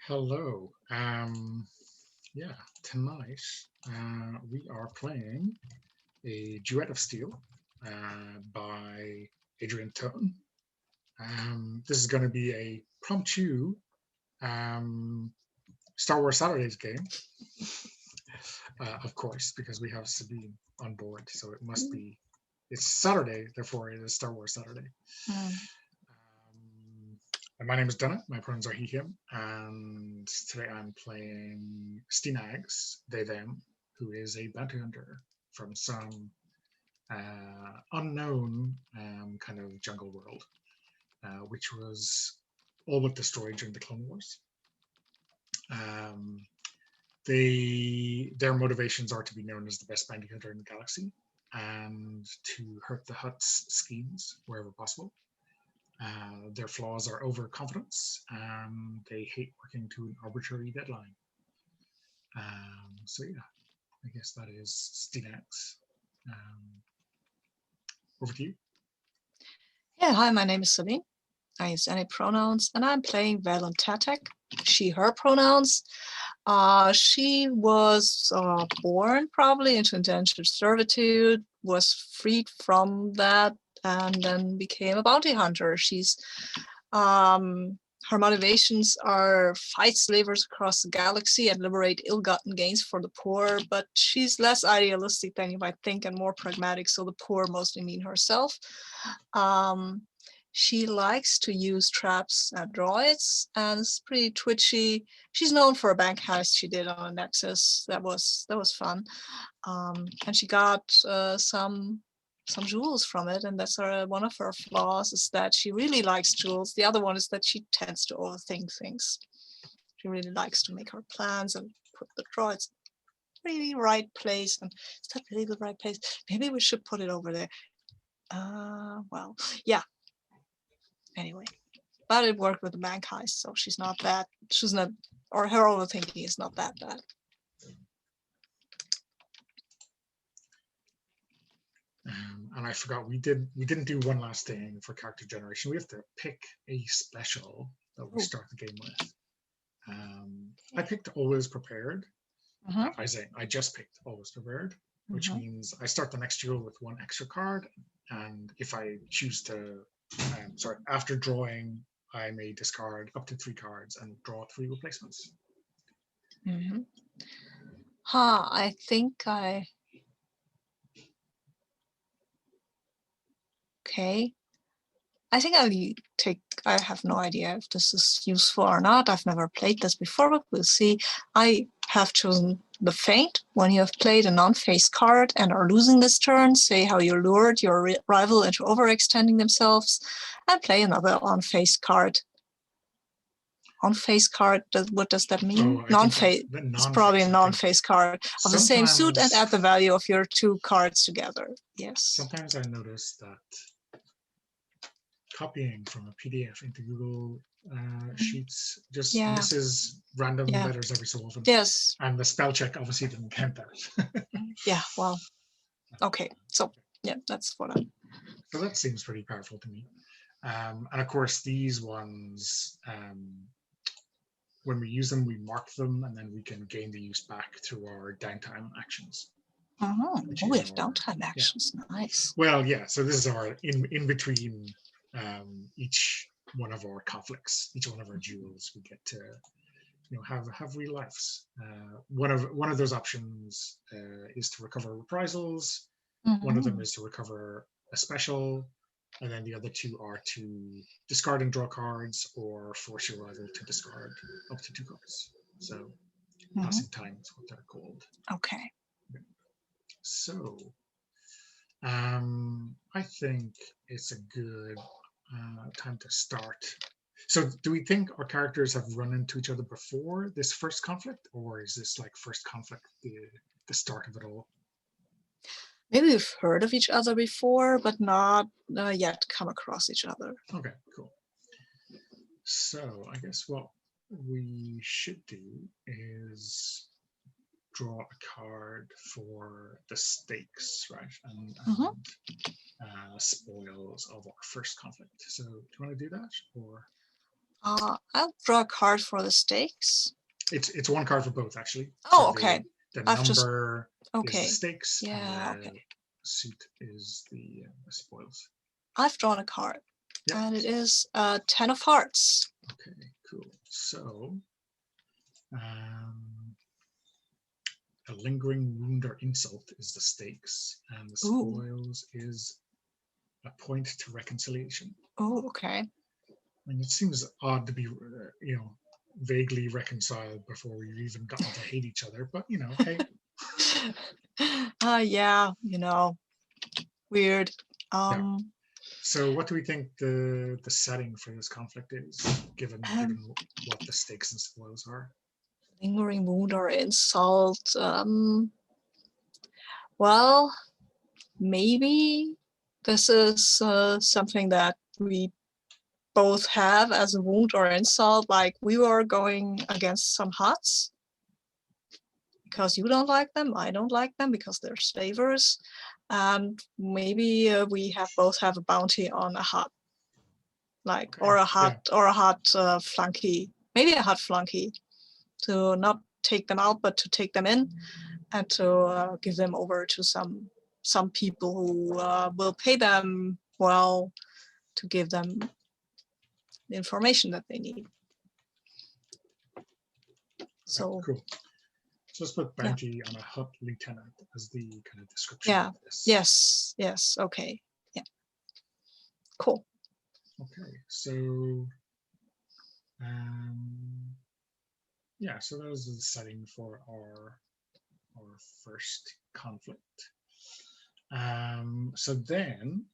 Hello. Yeah, tonight we are playing a Duet of Steel by Adrian Tone. This is going to be a promptu um, Star Wars Saturdays game, of course, because we have Sabine on board, so it must be. It's Saturday, therefore it is Star Wars Saturday. Mm. And my name is Donna. My pronouns are he, him. And today I'm playing Steenags, they, them, who is a bounty hunter from some unknown kind of jungle world, which was all but destroyed during the Clone Wars. Um, their motivations are to be known as the best bounty hunter in the galaxy and to hurt the Hutt's schemes wherever possible. Their flaws are overconfidence, and they hate working to an arbitrary deadline. So yeah, I guess that is Steenax. Um, Over to you. Yeah, hi, my name is Sabine. I use any pronouns, and I'm playing Valen Tatek, she, her pronouns. She was born probably into indentured servitude, was freed from that, and then became a bounty hunter. Her motivations are fight slavers across the galaxy and liberate ill-gotten gains for the poor, but she's less idealistic than you might think and more pragmatic, so the poor mostly mean herself. She likes to use traps at droids and is pretty twitchy. She's known for a bank heist she did on a Nexus. That was fun. And she got some jewels from it, and that's one of her flaws is that she really likes jewels. The other one is that she tends to overthink things. She really likes to make her plans and put the droids really right place. And is that really the right place? Maybe we should put it over there. Well, yeah. Anyway, but it worked with the bank heist, so she's not, or her overthinking is not that bad. And I forgot we didn't do one last thing for character generation. We have to pick a special that we start the game with. I picked always prepared. I just picked always prepared, which means I start the next duel with one extra card, and if I choose to, after drawing, I may discard up to 3 cards and draw 3 replacements. I think okay. I think I have no idea if this is useful or not. I've never played this before, but we'll see. I have chosen the Feint. When you have played a non-face card and are losing this turn, say how you lured your rival into overextending themselves, and play another on-face card. On-face card, what does that mean? Non-face. It's probably a non-face card of the same suit and add the value of your 2 cards together. Yes. Sometimes I notice that copying from a PDF into Google Sheets just misses random letters every so often. Yes. And the spell check obviously didn't count that. Yeah, well, okay. So, yeah, that's what I'm... So that seems pretty powerful to me. And of course, these ones, when we use them, we mark them, and then we can gain the use back through our downtime actions. Oh, we have downtime actions. Yeah. Nice. Well, yeah. So this is our in between each one of our conflicts, each one of our duels. We get to have real lives. One of those options is to recover reprisals. One of them is to recover a special, and then the other 2 are to discard and draw cards or force your rival to discard up to 2 cards. So passing time is what they're called. Okay. So I think it's a good time to start. So do we think our characters have run into each other before this first conflict, or is this like first conflict the start of it all? Maybe we've heard of each other before, but not yet come across each other. Okay, cool. So I guess what we should do is draw a card for the stakes, right? And spoils of our first conflict. So do you want to do that, or? I'll draw a card for the stakes. It's one card for both actually. Oh, So okay. the I've just number is the okay. stakes, and Yeah, the okay. suit is the spoils. I've drawn a card, Yeah. and it is 10 of hearts. Okay, cool. So, a lingering wound or insult is the stakes, and the Ooh. spoils is a point to reconciliation. Oh, okay. I mean, it seems odd to be, vaguely reconciled before we've even gotten to hate each other, but hey. Yeah, weird. Yeah. So, what do we think the setting for this conflict is, given what the stakes and spoils are? Lingering wound or insult. Well, maybe this is something that we both have as a wound or insult. Like we were going against some huts because you don't like them, I don't like them because they're slavers, and maybe we both have a bounty on a hut, like Okay. or a hut flunky, maybe a hut flunky, to not take them out but to take them in and to give them over to some people who will pay them well to give them the information that they need. So cool. So let's put bounty on a hut lieutenant as the kind of description yeah, of this. yes, okay, yeah, cool. Okay, so yeah, so that was the setting for our first conflict. So then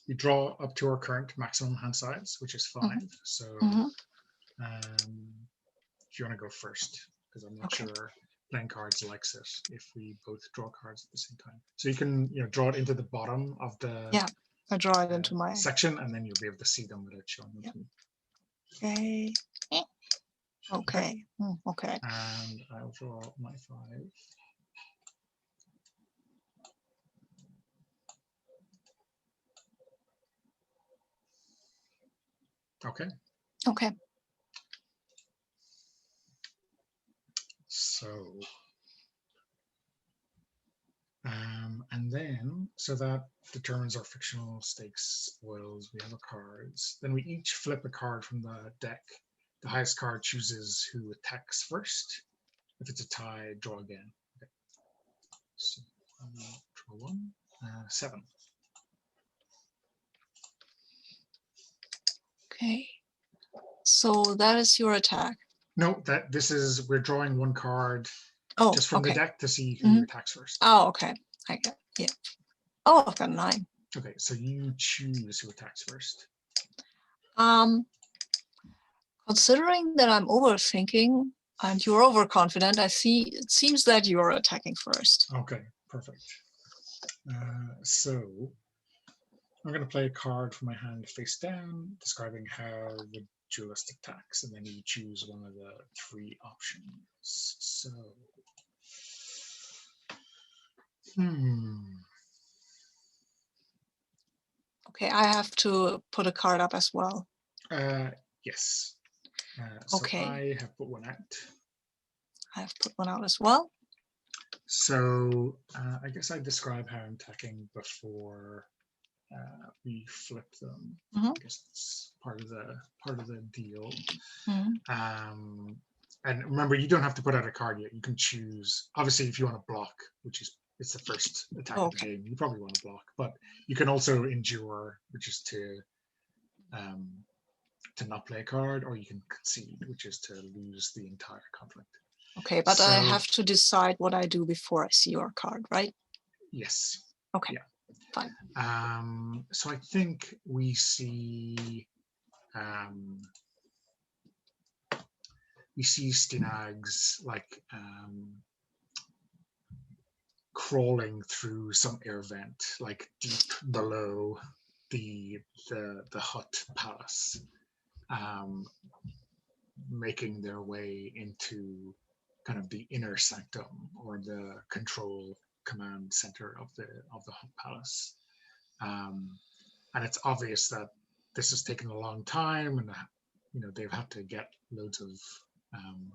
we draw up to our current maximum hand size, which is 5. So if you want to go first, because I'm not sure playing cards likes it if we both draw cards at the same time. So you can draw it into the bottom of the I draw it into my section, and then you'll be able to see them without showing them to me. Okay. Okay. And I'll draw my 5. Okay. Okay. So, and then, so that determines our fictional stakes spoils. We have our cards. Then we each flip a card from the deck. The highest card chooses who attacks first. If it's a tie, draw again. Okay. So, draw 1. 7. Okay. So that is your attack. No, we're drawing one card just from the deck to see who attacks first. Oh, okay. I get it. Yeah. Oh, I've got 9. Okay, so you choose who attacks first. Considering that I'm overthinking and you're overconfident, it seems that you're attacking first. Okay, perfect. So I'm going to play a card from my hand face down, describing how the duelist attacks, and then you choose one of the 3 options. So, Okay, I have to put a card up as well. Yes. So okay. I have put one out. I have put one out as well. So I guess I describe how I'm attacking before we flip them. I guess it's part of the deal. And remember, you don't have to put out a card yet. You can choose. Obviously, if you want to block, it's the first attack of the game, you probably want to block. But you can also endure, which is to not play a card, or you can concede, which is to lose the entire conflict. Okay, but I have to decide what I do before I see your card, right? Yes. Okay. Yeah. Fine. So I think we see Stinags like crawling through some air vent, like deep below the hut palace, making their way into kind of the inner sanctum or the control command center of the hut palace. And it's obvious that this has taken a long time, and they've had to get loads of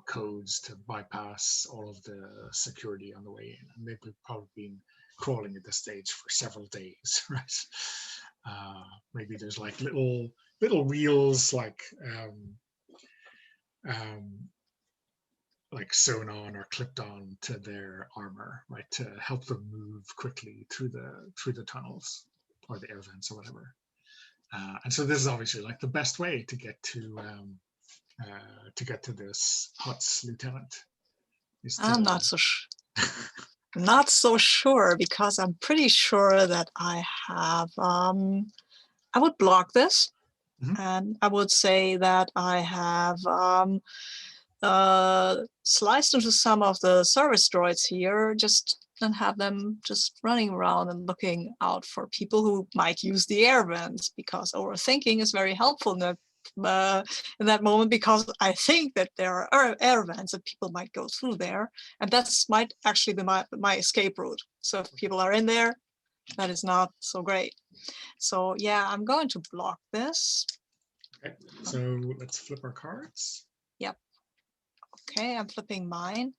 codes to bypass all of the security on the way in, and they've probably been crawling at this stage for several days, right? Maybe there's like little wheels like sewn on or clipped on to their armor, right, to help them move quickly through the tunnels or the air vents or whatever. And so this is obviously like the best way to get to this Hut's lieutenant. I'm not so sure, because I'm pretty sure that I have. I would block this, and I would say that I have sliced into some of the service droids here, and have them just running around and looking out for people who might use the air vents, because overthinking is very helpful in that moment, because I think that there are air vents and people might go through there, and that's might actually be my escape route. So if people are in there, that is not so great. So yeah, I'm going to block this. Okay, so let's flip our cards. Yep. Okay, I'm flipping mine.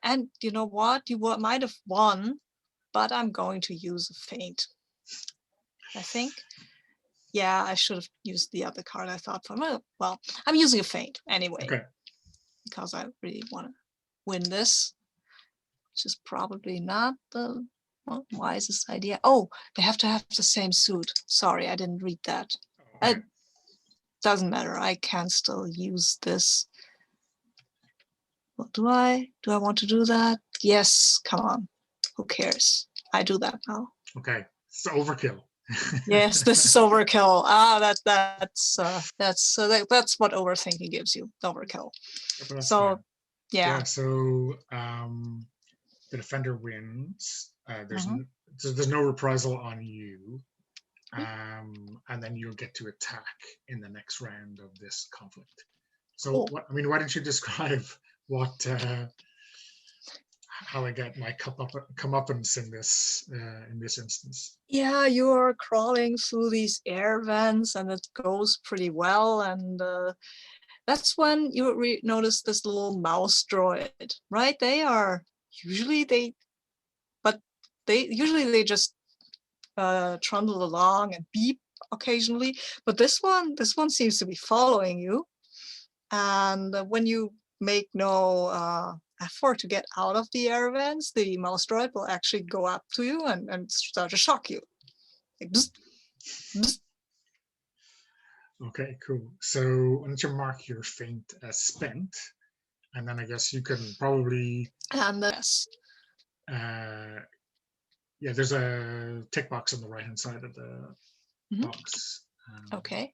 And you know what? You might have won, but I'm going to use a feint, I think. Yeah, I should have used the other card I thought for. Well, I'm using a feint anyway. Okay. Because I really want to win this, which is probably not the wisest idea. Oh, they have to have the same suit. Sorry, I didn't read that. Okay. It doesn't matter. I can still use this. What do I want to do that? Yes, come on. Who cares? I do that now. Okay, so overkill. Yes, this is overkill. That's what overthinking gives you. Overkill. Yeah, so fine. yeah. So the defender wins. There's no reprisal on you, and then you'll get to attack in the next round of this conflict. So why don't you describe what how I get my comeuppance in this instance? Yeah, you're crawling through these air vents, and it goes pretty well. And that's when you notice this little mouse droid, right? They usually just trundle along and beep occasionally, but this one seems to be following you. And when you make no effort to get out of the air vents, the mouse droid will actually go up to you and start to shock you. Like, bzz, bzz. Okay, cool. So why don't you mark your feint as spent, and then I guess you can probably. And yes. Yeah, there's a tick box on the right-hand side of the box. Okay.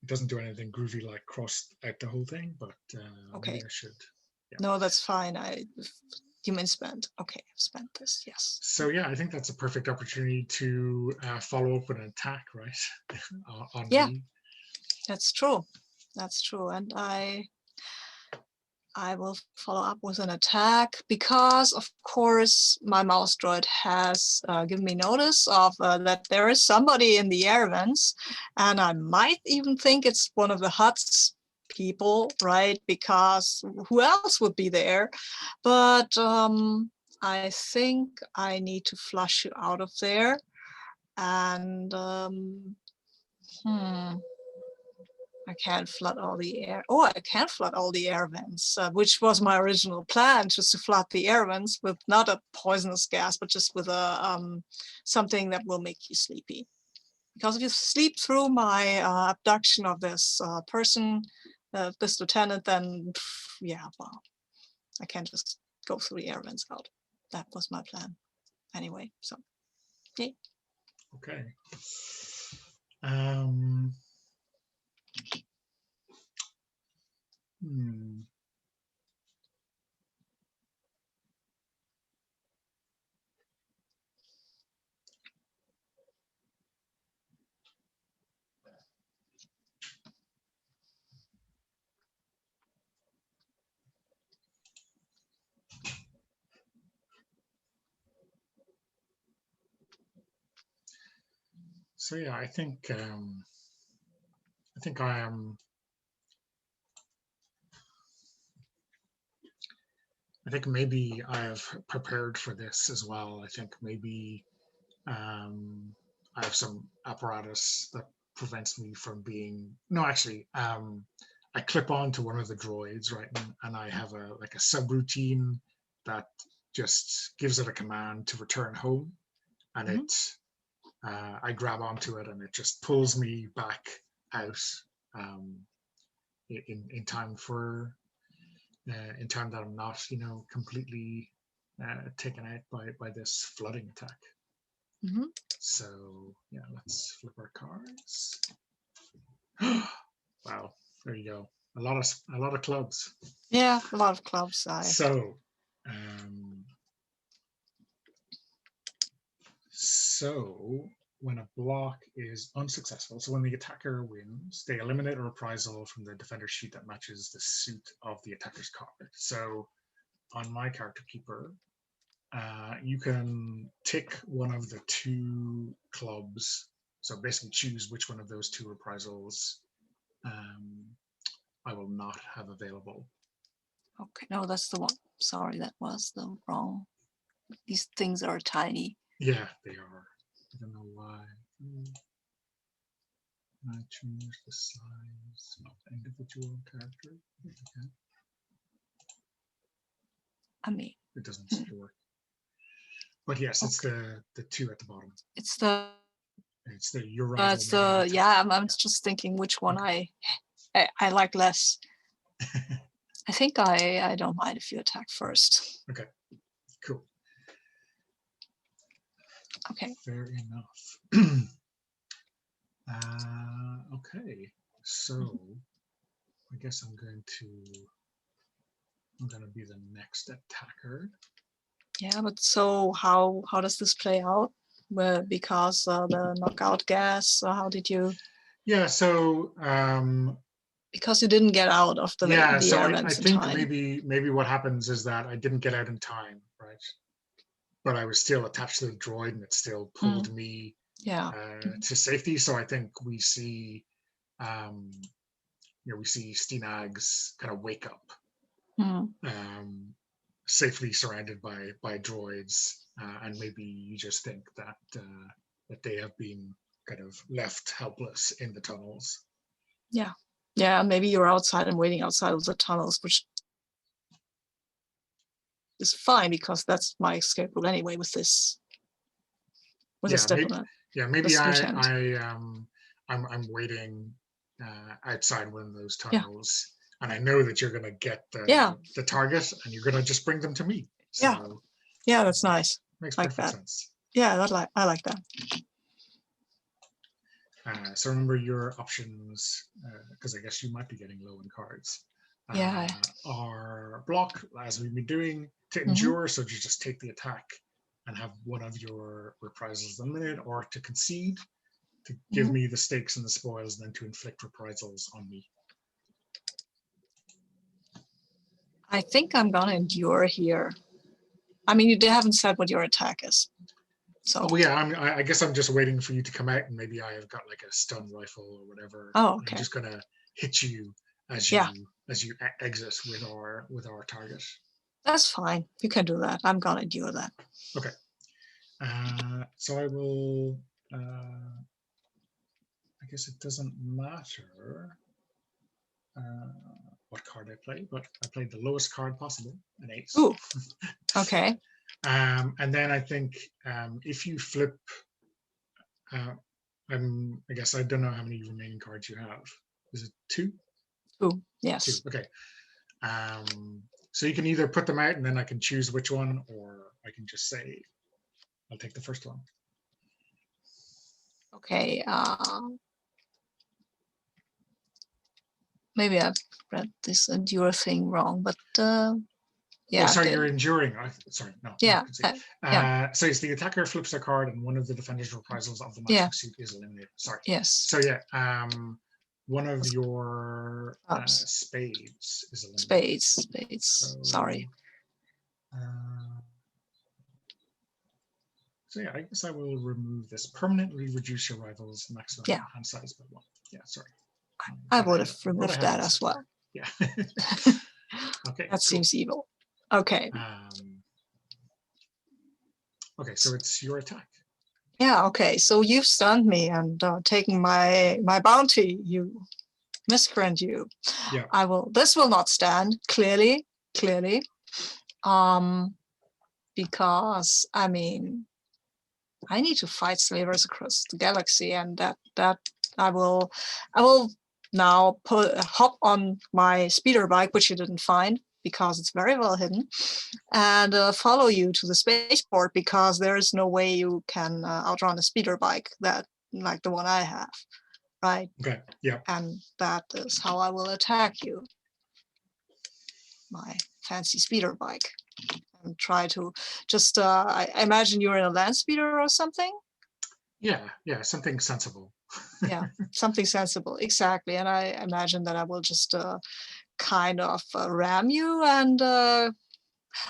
It doesn't do anything groovy like cross out the whole thing, but okay. maybe I should. Yeah. No, that's fine. You mean spent. Okay, I've spent this, yes. So yeah, I think that's a perfect opportunity to follow up with an attack, right? On yeah, me. That's true. That's true. And I will follow up with an attack, because of course my mouse droid has given me notice of that there is somebody in the air vents, and I might even think it's one of the Hut's people, right? Because who else would be there? But I think I need to flush you out of there. And I can't flood all the air. Oh, I can flood all the air vents, which was my original plan, just to flood the air vents with not a poisonous gas, but just with a something that will make you sleepy. Because if you sleep through my abduction of this person, this lieutenant, then yeah, well, I can't just go through the air vents out. That was my plan, anyway. So, yeah. Okay. So yeah, I think I think I am. I think maybe I have prepared for this as well. I think maybe I have some apparatus that prevents me from being. No, actually, I clip on to one of the droids, right, and I have a like a subroutine that just gives it a command to return home, and Mhm. I grab onto it, and it just pulls me back out um, in time for in time that I'm not, completely taken out by this flooding attack. Mhm. So yeah, let's flip our cards. Wow, there you go. A lot of clubs. Yeah, a lot of clubs. So um, so when a block is unsuccessful, so when the attacker wins, they eliminate a reprisal from the defender's sheet that matches the suit of the attacker's card. So on my character keeper, you can tick one of the two clubs. So basically, choose which one of those two reprisals um, I will not have available. Okay, no, that's the one. Sorry, that was the wrong. These things are tiny. Yeah, they are. I don't know why. Can I change the size of the individual character? Okay. I mean, It doesn't seem to work. But yes, it's okay. the two at the bottom. It's the It's the your rival may not attack. yeah. I'm just thinking which one Okay. I like less. I think I don't mind if you attack first. Okay. Cool. Okay. Fair enough. Okay. So I guess I'm going to be the next attacker. Yeah, but so how does this play out? Well, because the knockout gas. How did you? Yeah. So Because you didn't get out of yeah. the So air I vents in think time. maybe what happens is that I didn't get out in time, right? But I was still attached to the droid, and it still pulled Mm, me yeah. to safety. So I think we see, um, we see Steenag's kind of wake up, Mm, um, safely surrounded by droids, and maybe you just think that they have been kind of left helpless in the tunnels. yeah. Yeah. Maybe you're outside and waiting outside of the tunnels, which is fine because that's my escape route anyway with this Yeah, diplomat, maybe this lieutenant. I'm waiting outside one of those Yeah. tunnels, and I know that you're gonna get Yeah. the target, and you're gonna just bring them to me. Yeah. So Yeah. That's nice. makes Like perfect that. sense. Yeah. I like that. So remember your options, because I guess you might be getting low in cards. Yeah. Are block, as we've been doing, to Mm-hmm. endure, so you just take the attack and have one of your reprisals eliminated, or to concede, to give Mm-hmm. me the stakes and the spoils, and then to inflict reprisals on me. I think I'm gonna endure here. I mean, you haven't said what your attack is, so. Oh yeah, I guess I'm just waiting for you to come out, and maybe I have got like a stun rifle or whatever. Oh, I'm okay. just gonna hit you as Yeah, you exit with our target. that's fine. You can do that. I'm gonna endure that. Okay. So I will. I guess it doesn't matter what card I play, but I played the lowest card possible, an ace. Ooh, okay. And then I think if you flip, uh, I guess I don't know how many remaining cards you have. Is it two? Ooh, Two. yes. Okay. So you can either put them out, and then I can choose which one, or I can just say I'll take the first one. Okay. Maybe I've read this endure thing wrong, but Oh, yeah, sorry, you're enduring. Sorry, no, yeah, yeah, so it's the attacker flips their card, and one of the defender's reprisals of the yeah, matching suit is eliminated. Sorry. yes. So yeah, one of your Clubs, spades is eliminated. spades. Sorry. So, uh, so yeah, I guess I will remove this. Permanently reduce your rival's maximum Yeah, hand size by one. Yeah, sorry. I Got would ahead, have got removed ahead of that as myself well. there. Yeah. Okay, That cool. seems evil. Okay. Okay, so it's your attack. Yeah, okay. So you've stunned me and taken my bounty, you miscreant, you. Yeah. This will not stand, clearly. Because I mean, I need to fight slavers across the galaxy, and that I will now hop on my speeder bike, which you didn't find because it's very well hidden, and follow you to the spaceport, because there is no way you can outrun a speeder bike like the one I have, right? Okay. Yeah. And that is how I will attack you, my fancy speeder bike, and try to just I imagine you're in a land speeder or something. Yeah. Yeah. Something sensible. Yeah, something sensible, exactly. And I imagine that I will just kind of ram you, and oh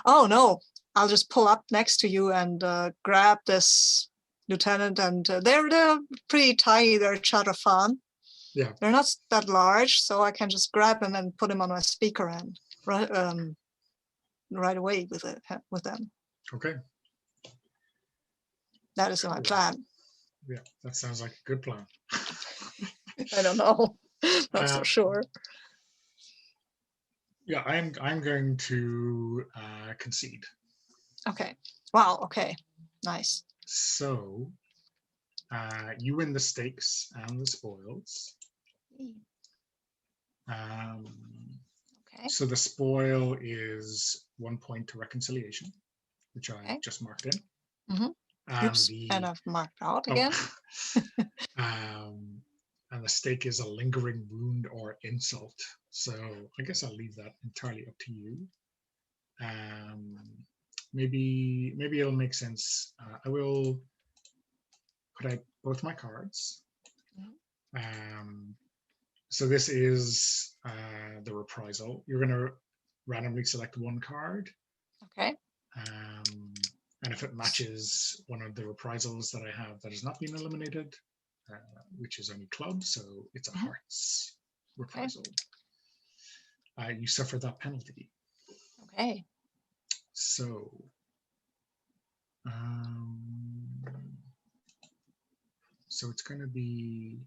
no, I'll just pull up next to you and grab this lieutenant, and they're pretty tiny. They're Chatafan. Yeah. They're not that large, so I can just grab him and put him on my speaker and right away with them. Okay. That is my Cool. plan. Yeah, that sounds like a good plan. I don't know. Not so sure. Yeah, I'm going to concede. Okay. Wow. Okay. Nice. So you win the stakes and the spoils. Okay. So the spoil is 1 point to reconciliation, which I just marked in. Mm-hmm. And Oops, and I've marked out again. And the stake is a lingering wound or insult. So I guess I'll leave that entirely up to you. Maybe it'll make sense. I will put out both my cards. So this is the reprisal. You're going to randomly select one card. Okay. And if it matches one of the reprisals that I have that has not been eliminated, which is only club, so it's a hearts reprisal. Okay. You suffer that penalty. Okay. So, it's going to be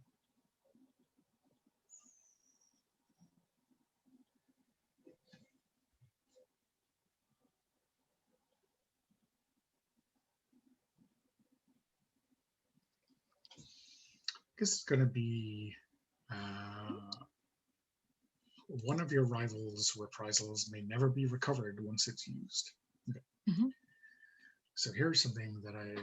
one of your rivals' reprisals may never be recovered once it's used. Okay. So here's something that I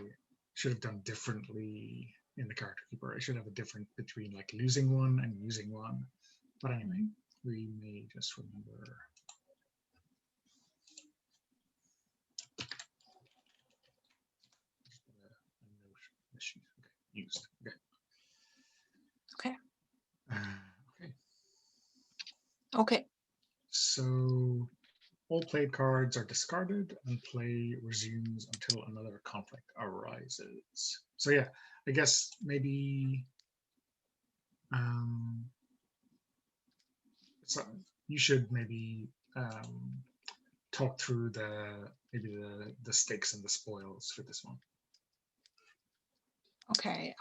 should have done differently in the character keeper. I should have a difference between like losing one and using one. But anyway, we may just remember. Okay, used. Okay. Okay. Okay. So all played cards are discarded and play resumes until another conflict arises. So yeah, I guess maybe so you should maybe talk through the stakes and the spoils for this one. Okay.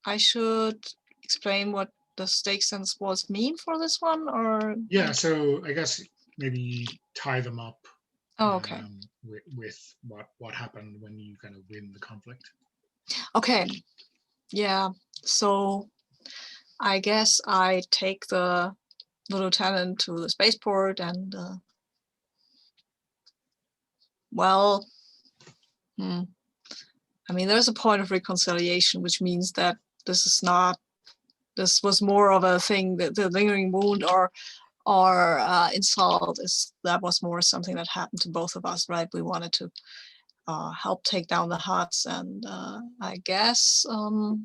I should explain what the stakes and spoils mean for this one, or yeah. So I guess maybe tie them up. Oh, okay. With what happened when you kind of win the conflict. Okay. Yeah. So I guess I take the lieutenant to the spaceport, and well, I mean, there's a point of reconciliation, which means that this was more of a thing, that the lingering wound or insult that was more something that happened to both of us, right? We wanted to help take down the Huts, and I guess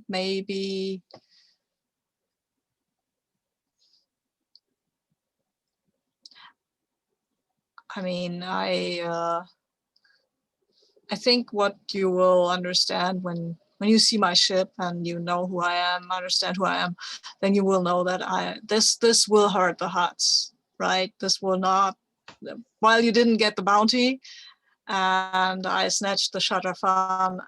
maybe I mean I think what you will understand when when you see my ship and you know who I am, understand who I am, then you will know that this will hurt the Huts, right? This will not. While you didn't get the bounty, and I snatched the shutter fan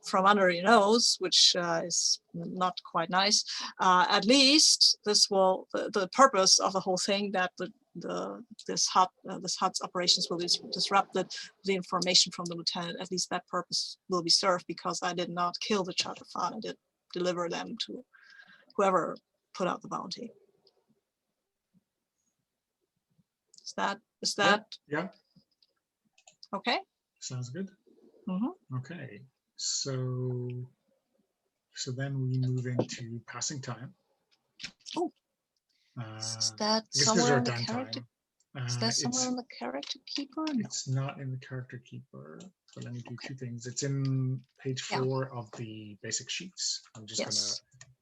from under your nose, which is not quite nice. At least this will the purpose of the whole thing, that this hut's operations will be disrupted. The information from the lieutenant, at least that purpose will be served, because I did not kill the charter fan. I did deliver them to whoever put out the bounty. Is that Yeah. okay? Sounds good. Mm-hmm. Okay, so then we move into passing time. Oh, is that I guess somewhere in the downtime. character? Is that somewhere in the character keeper? No. It's not in the character keeper, but let me do two things. It's in page 4 of the basic sheets. I'm just gonna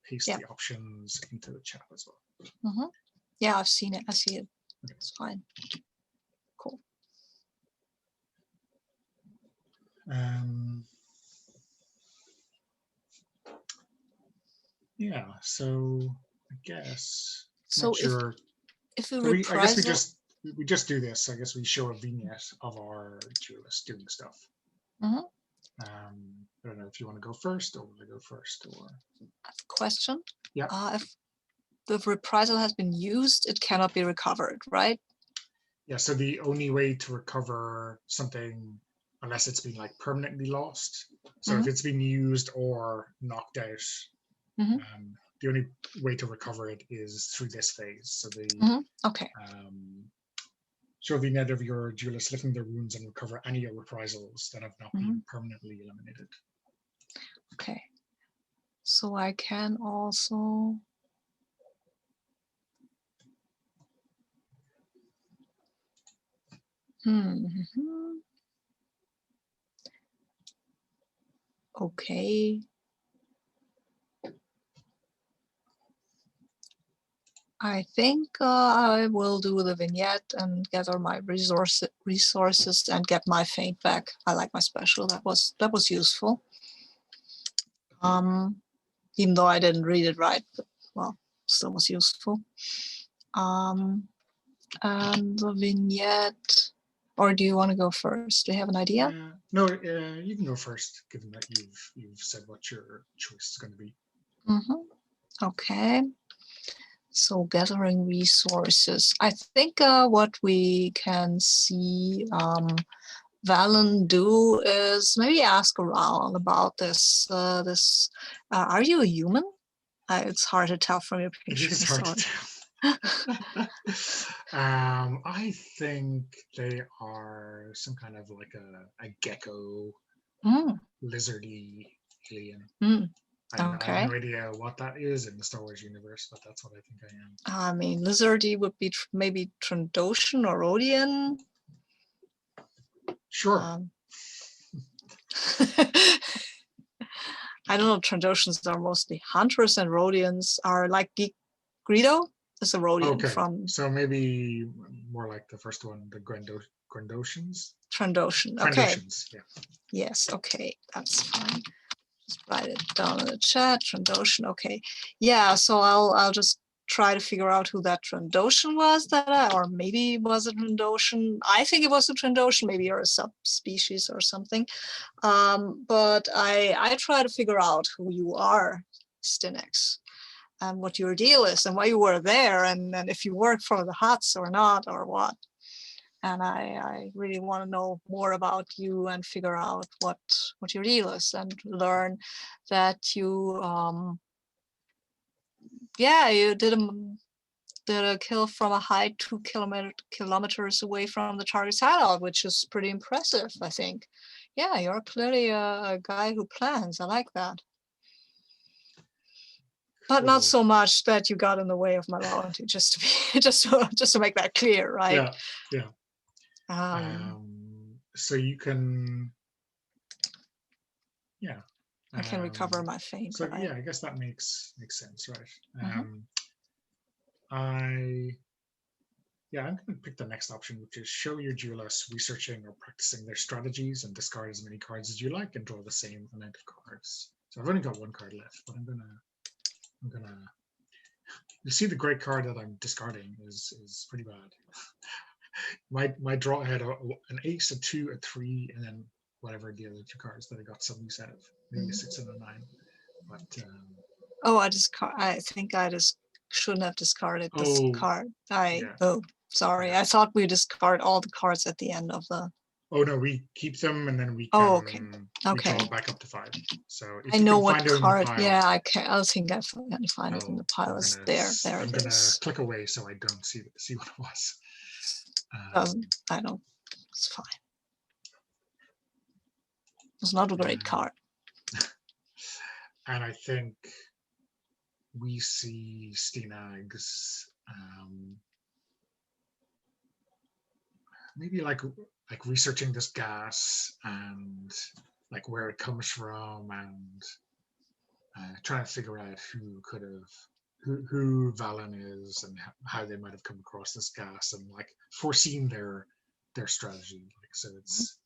paste the options into the chat as well. Mm-hmm. Yeah, I've seen it. I see it. Okay. It's fine. Cool. Yeah, so I guess. So if we I guess we just do this. I guess we show a vignette of our duelist doing stuff. Mm-hmm. I don't know if you want to go first, or will I go first, or. I have a question. Yeah. If the reprisal has been used, it cannot be recovered, right? Yeah. So the only way to recover something, unless it's been like permanently lost. So if it's been used or knocked out, the only way to recover it is through this phase. So the show a vignette of your duelist licking their wounds and recover any reprisals that have not been permanently eliminated. Okay. So I can also. Okay. I think I will do the vignette and gather my resources and get my feint back. I like my special. That was useful. Even though I didn't read it right, but well, still was useful. And the vignette. Or do you want to go first? Do you have an idea? No, you can go first, given that you've said what your choice is going to be. Okay. So gathering resources. I think what we can see Valen do is maybe ask around about this. Are you a human? It's hard to tell from your picture. It is hard to tell. I think they are some kind of like a gecko, lizardy alien. I have no idea what that is in the Star Wars universe, but that's what I think I am. I mean, lizardy would be maybe Trandoshan or Rodian. Sure. I don't know. Trandoshans are mostly hunters, and Rodians are like Greedo. Is a Rodian from. So maybe more like the first one, the Grandoshans. Trandoshan. Okay. Yeah. Yes. Okay. That's fine. Just write it down in the chat. Trandoshan. Okay. Yeah. So I'll just try to figure out who that Trandoshan was or maybe was it Trandoshan. I think it was a Trandoshan. Maybe you're a subspecies or something. But I try to figure out who you are, Stinex, and what your deal is and why you were there, and if you work for the Huts or not or what. And I really want to know more about you and figure out what your deal is, and learn that you you did a kill from a height 2 kilometers away from the target's hideout, which is pretty impressive, I think. Yeah, you're clearly a guy who plans. I like that. But not so much that you got in the way of my bounty, just to make that clear, right? Yeah. So you can, I can recover my feint. So right? I guess that makes sense, right? Yeah, I'm going to pick the next option, which is show your duelists researching or practicing their strategies and discard as many cards as you like and draw the same amount of cards. So I've only got one card left, but I'm gonna. You see, the great card that I'm discarding is pretty bad. My draw had an ace, a 2, a 3, and then whatever the other two cards that I got some use out of, maybe a 6 and a 9. But Oh, I think I just shouldn't have discarded this oh card. yeah, Sorry. yeah. I thought we discard all the cards at the end of the. Oh no, we keep them and then we Oh, okay. can Okay. draw back up to 5. So if I you know can what find it in the card. pile, Yeah, I can. I think I can find it in the oh, pile. It's there. There I'm it gonna is. click away so I don't see what it was. I don't. It's fine. It's not a great card. And I think we see Steenag's maybe like researching this gas and like where it comes from and trying to figure out who could have who Valen is and how they might have come across this gas and like foreseen their strategy. Like so, it's.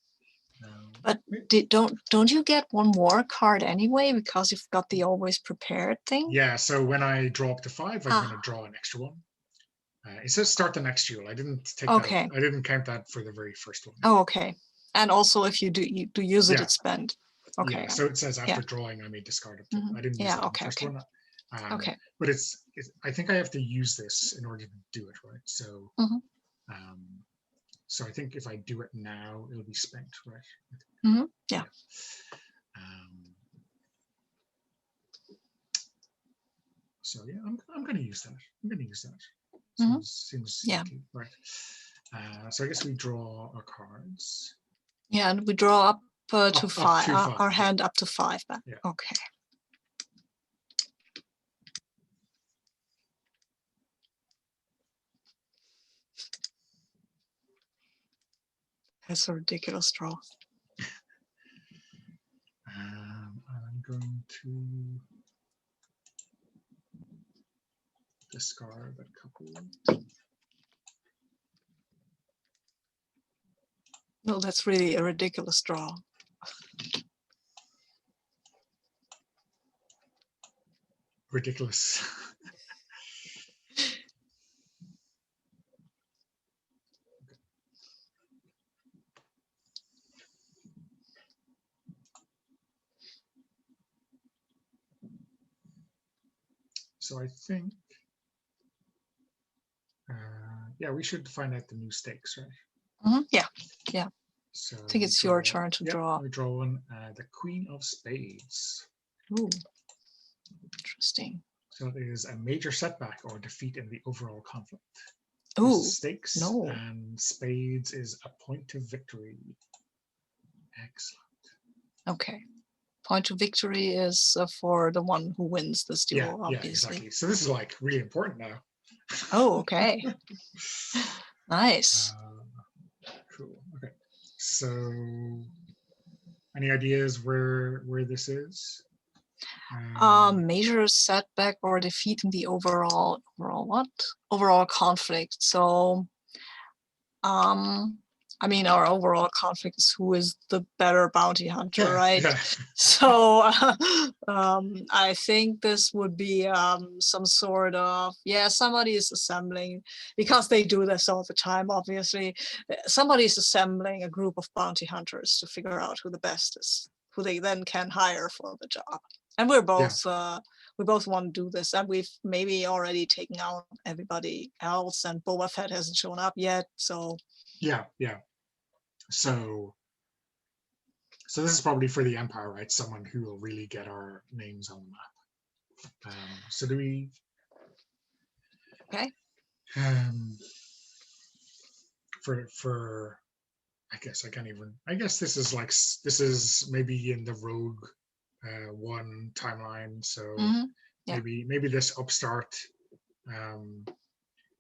But don't you get one more card anyway because you've got the always prepared thing? Yeah. So when I draw up to 5, I'm going to draw an extra one. It says start the next duel. I didn't take that. I didn't count that for the very first one. Oh, okay. And also, if you do use it, it's spent. Okay. Yeah. So it says after drawing, I may discard it. I didn't use it in the first one. Okay. But I think I have to use this in order to do it, right? So. So I think if I do it now, it'll be spent, right? Yeah. So yeah, I'm going to use that. I'm going to use that. Seems okay, right? So I guess we draw our cards. Yeah, and we draw up to 5. To 5. Our hand up to 5. Then. Yeah. Okay. That's a ridiculous draw. I'm going to discard a couple. No, that's really a ridiculous draw. Ridiculous. So I think, yeah, we should find out the new stakes, right? Yeah. So I think it's your turn to draw. We draw one, the Queen of Spades. Ooh, interesting. So it is a major setback or defeat in the overall conflict. Ooh, stakes. No. And Spades is a point of victory. Excellent. Okay. Point of victory is for the one who wins this duel, obviously. Yeah, exactly. So this is like really important now. Oh, okay. Nice. Cool. Okay. So, any ideas where this is? Major setback or defeat in the overall conflict. So, I mean, our overall conflict is who is the better bounty hunter, right? Yeah. So I think this would be some sort of, somebody is assembling, because they do this all the time, obviously. Somebody is assembling a group of bounty hunters to figure out who the best is, who they then can hire for the job. And we're both, we both want to do this, and we've maybe already taken out everybody else, and Boba Fett hasn't shown up yet, so. Yeah. So this is probably for the Empire, right? Someone who will really get our names on the map. So do we? Okay. For I guess I can't even. I guess this is maybe in the Rogue One timeline. So maybe this upstart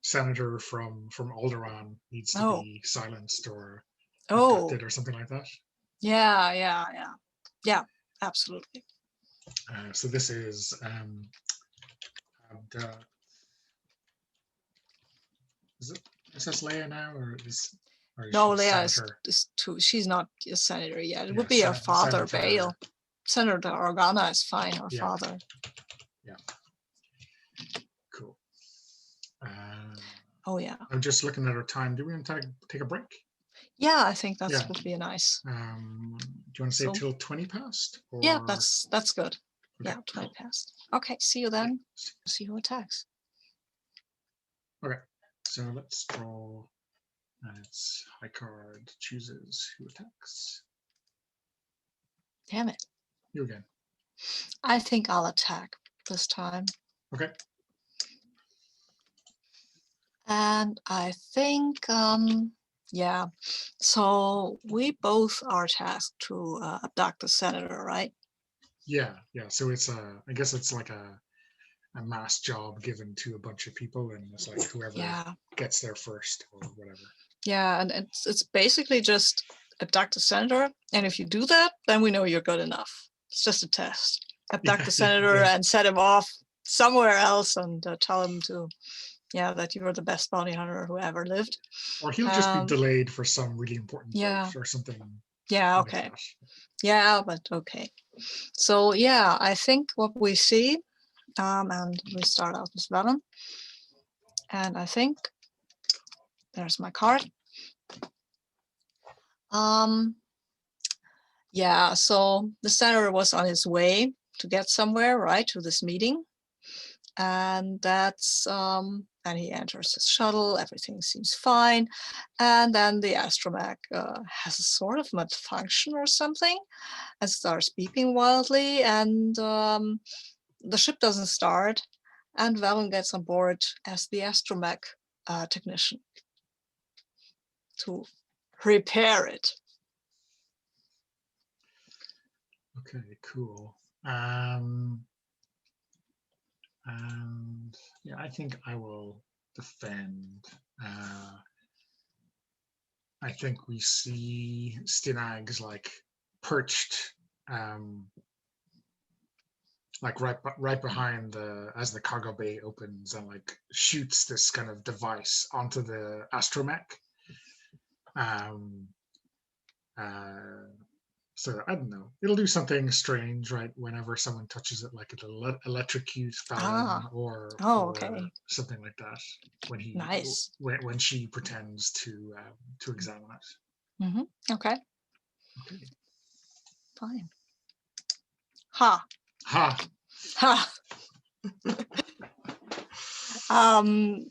senator from Alderaan needs to be silenced or abducted or something like that. Yeah, absolutely. So this is is it Princess Leia now, or is No, she Leia senator? is too. She's not a senator yet. It Yeah, would be her father, senator. Bale. Senator Organa is fine. Her Yeah, father. yeah, cool. Uh, Oh yeah. I'm just looking at our time. Do we want to take a break? Yeah, I think that Yeah. would be a nice. Do you want to say So till 20 past? yeah, Or that's good. okay, Yeah, 20 cool. past. Okay, see you Yeah. then. See who attacks. Okay, so let's draw. And it's high card chooses who attacks. Damn it. You again. I think I'll attack this time. Okay. And I think, yeah. So we both are tasked to abduct the senator, right? Yeah, yeah. So it's I guess it's like a mass job given to a bunch of people, and it's like whoever Yeah. gets there first or whatever. Yeah, and it's basically just abduct the senator, and if you do that, then we know you're good enough. It's just a test. Abduct the senator and set him off somewhere else and tell him to, yeah, that you're the best bounty hunter who ever lived. Or he'll just be delayed for some really important Yeah. vote or something. Yeah, like okay. that. Yeah, but okay. So yeah, I think what we see, and we start out with Velen, and I think there's my card. Yeah, so the senator was on his way to get somewhere, right, to this meeting. And that's, and he enters his shuttle, everything seems fine. And then the astromech has a sort of malfunction or something and starts beeping wildly. And the ship doesn't start. And Valen gets on board as the astromech technician to repair it. Okay, cool. And yeah, I think I will defend. I think we see Stinag's like perched, like right behind as the cargo bay opens, and like shoots this kind of device onto the astromech. Um, uh, So I don't know. It'll do something strange, right? Whenever someone touches it, like it'll electrocute Fallon or Okay. something like that. Nice. When she pretends to examine it. Mm-hmm. Okay. Okay. Fine. Ha. Ha. Ha.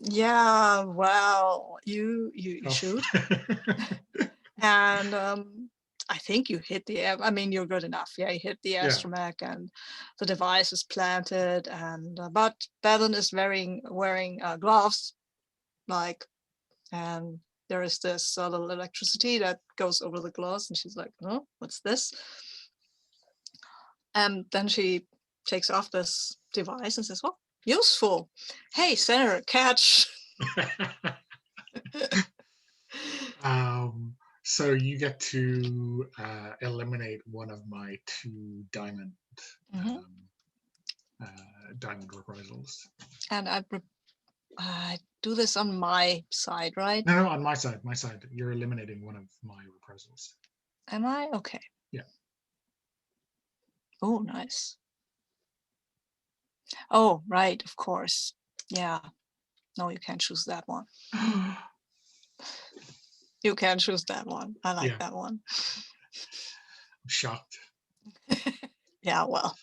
Yeah, well, you shoot. And I think you hit I mean, you're good enough. Yeah, you hit the astromech and the device is planted. And but Belen is wearing gloves, like, and there is this little electricity that goes over the gloves, and she's like, "Oh, what's this?" And then she takes off this device and says, "Well, useful. Hey, Senator, catch." So you get to eliminate one of my two diamond diamond reprisals. And I do this on my side, right? No, on my side. My side. You're eliminating one of my reprisals. Am I? Okay. Yeah. Oh, nice. Oh, right, of course. Yeah. No, you can't choose that one. You can't choose that one. I like that one. I'm shocked. Yeah, well.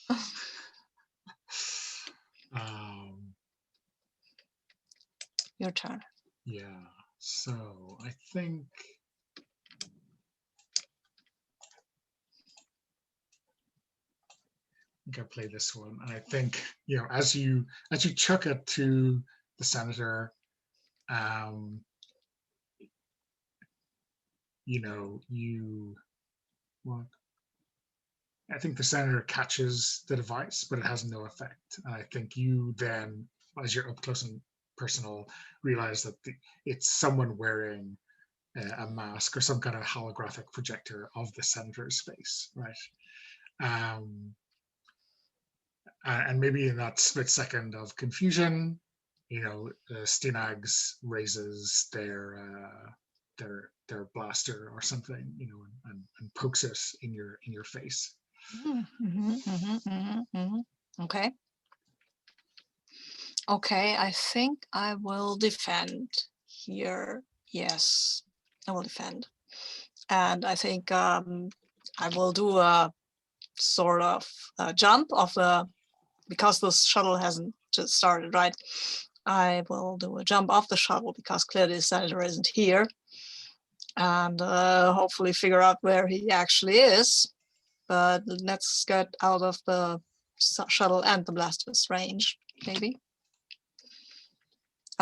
Your turn. Yeah. So I think I play this one, and I think as you chuck it to the senator, what? I think the senator catches the device, but it has no effect. And I think you then, as you're up close and personal, realize that it's someone wearing a mask or some kind of holographic projector of the senator's face, right? And maybe in that split second of confusion, Stinags raises their blaster or something, and pokes it in your face. Okay. Okay, I think I will defend here. Yes, I will defend. And I think I will do a sort of jump of because the shuttle hasn't just started, right? I will do a jump off the shuttle because clearly the senator isn't here, and hopefully figure out where he actually is. But let's get out of the shuttle and the blaster's range, maybe.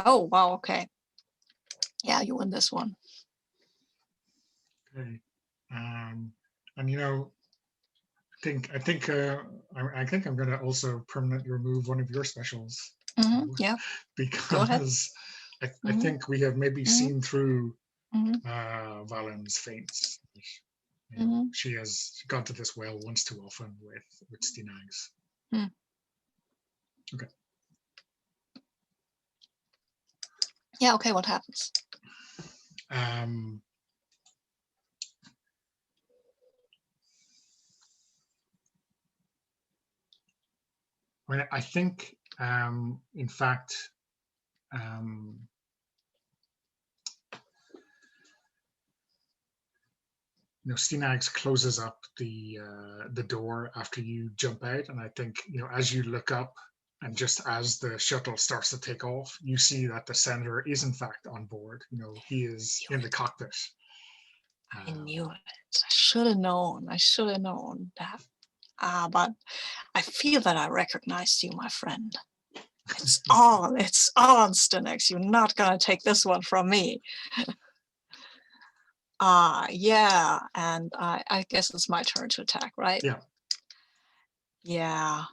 Oh, wow, okay. Yeah, you win this one. Okay. And I think I'm going to also permanently remove one of your specials. Yeah. Because I think we have maybe seen through Valen's feints. She has gone to this well once too often with Stinags. Okay. Yeah, okay, what happens? I think, in fact, Stinags closes up the door after you jump out, and I think as you look up, and just as the shuttle starts to take off, you see that the senator is in fact on board. He is in the cockpit. I knew it. I should have known. I should have known that. But I feel that I recognized you, my friend. It's on, Stinags. You're not gonna take this one from me. Yeah, and I guess it's my turn to attack, right? Yeah. Yeah.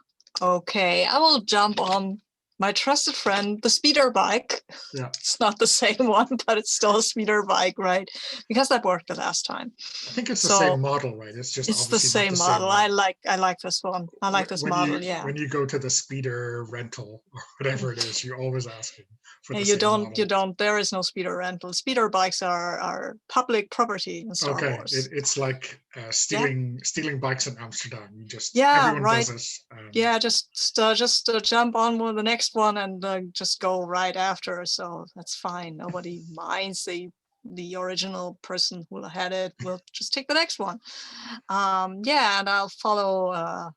Okay, I will jump on my trusted friend, the speeder bike. Yeah. It's not the same one, but it's still a speeder bike, right? Because that worked the last time. I think it's the same model, right? It's just it's the same not the model. Same I like this one. I like this model. Yeah. When you go to the speeder rental or whatever it is, you're always asking for the you same don't. model. You don't. There is no speeder rental. Speeder bikes are public property in Star Wars. It's like stealing bikes in Amsterdam. You just everyone does it. Yeah, just jump on the next one and just go right after. So that's fine. Nobody minds. The original person who had it will just take the next one. Yeah, and I'll follow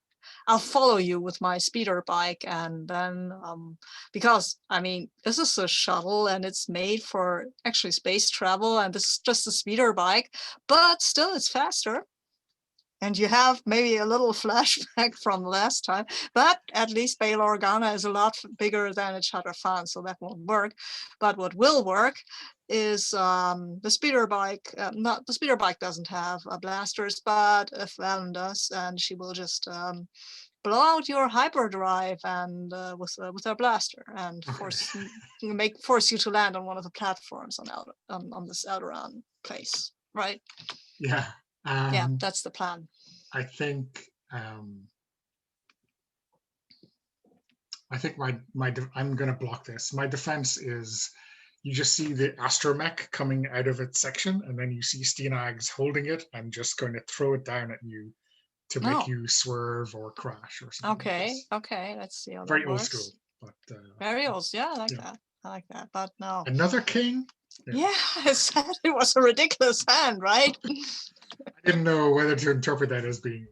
you with my speeder bike, and then because I mean this is a shuttle and it's made for actually space travel, and this is just a speeder bike, but still it's faster. And you have maybe a little flashback from last time, but at least Bail Organa is a lot bigger than a Chatterfan, so that won't work. But what will work is the speeder bike. Not the speeder bike doesn't have blasters, but Valen does, and she will just blow out your hyperdrive and with her blaster and force you to land on one of the platforms on this Outeran place, right? Yeah. Yeah, that's the plan. I think I'm going to block this. My defense is you just see the astromech coming out of its section, and then you see Stinags holding it and just going to throw it down at you to make you swerve or crash or something. Okay, let's see how very that old works. School, but very old. Yeah, I like that. But no. Another king? Yeah, I said it was a ridiculous hand, right? I didn't know whether to interpret that as being,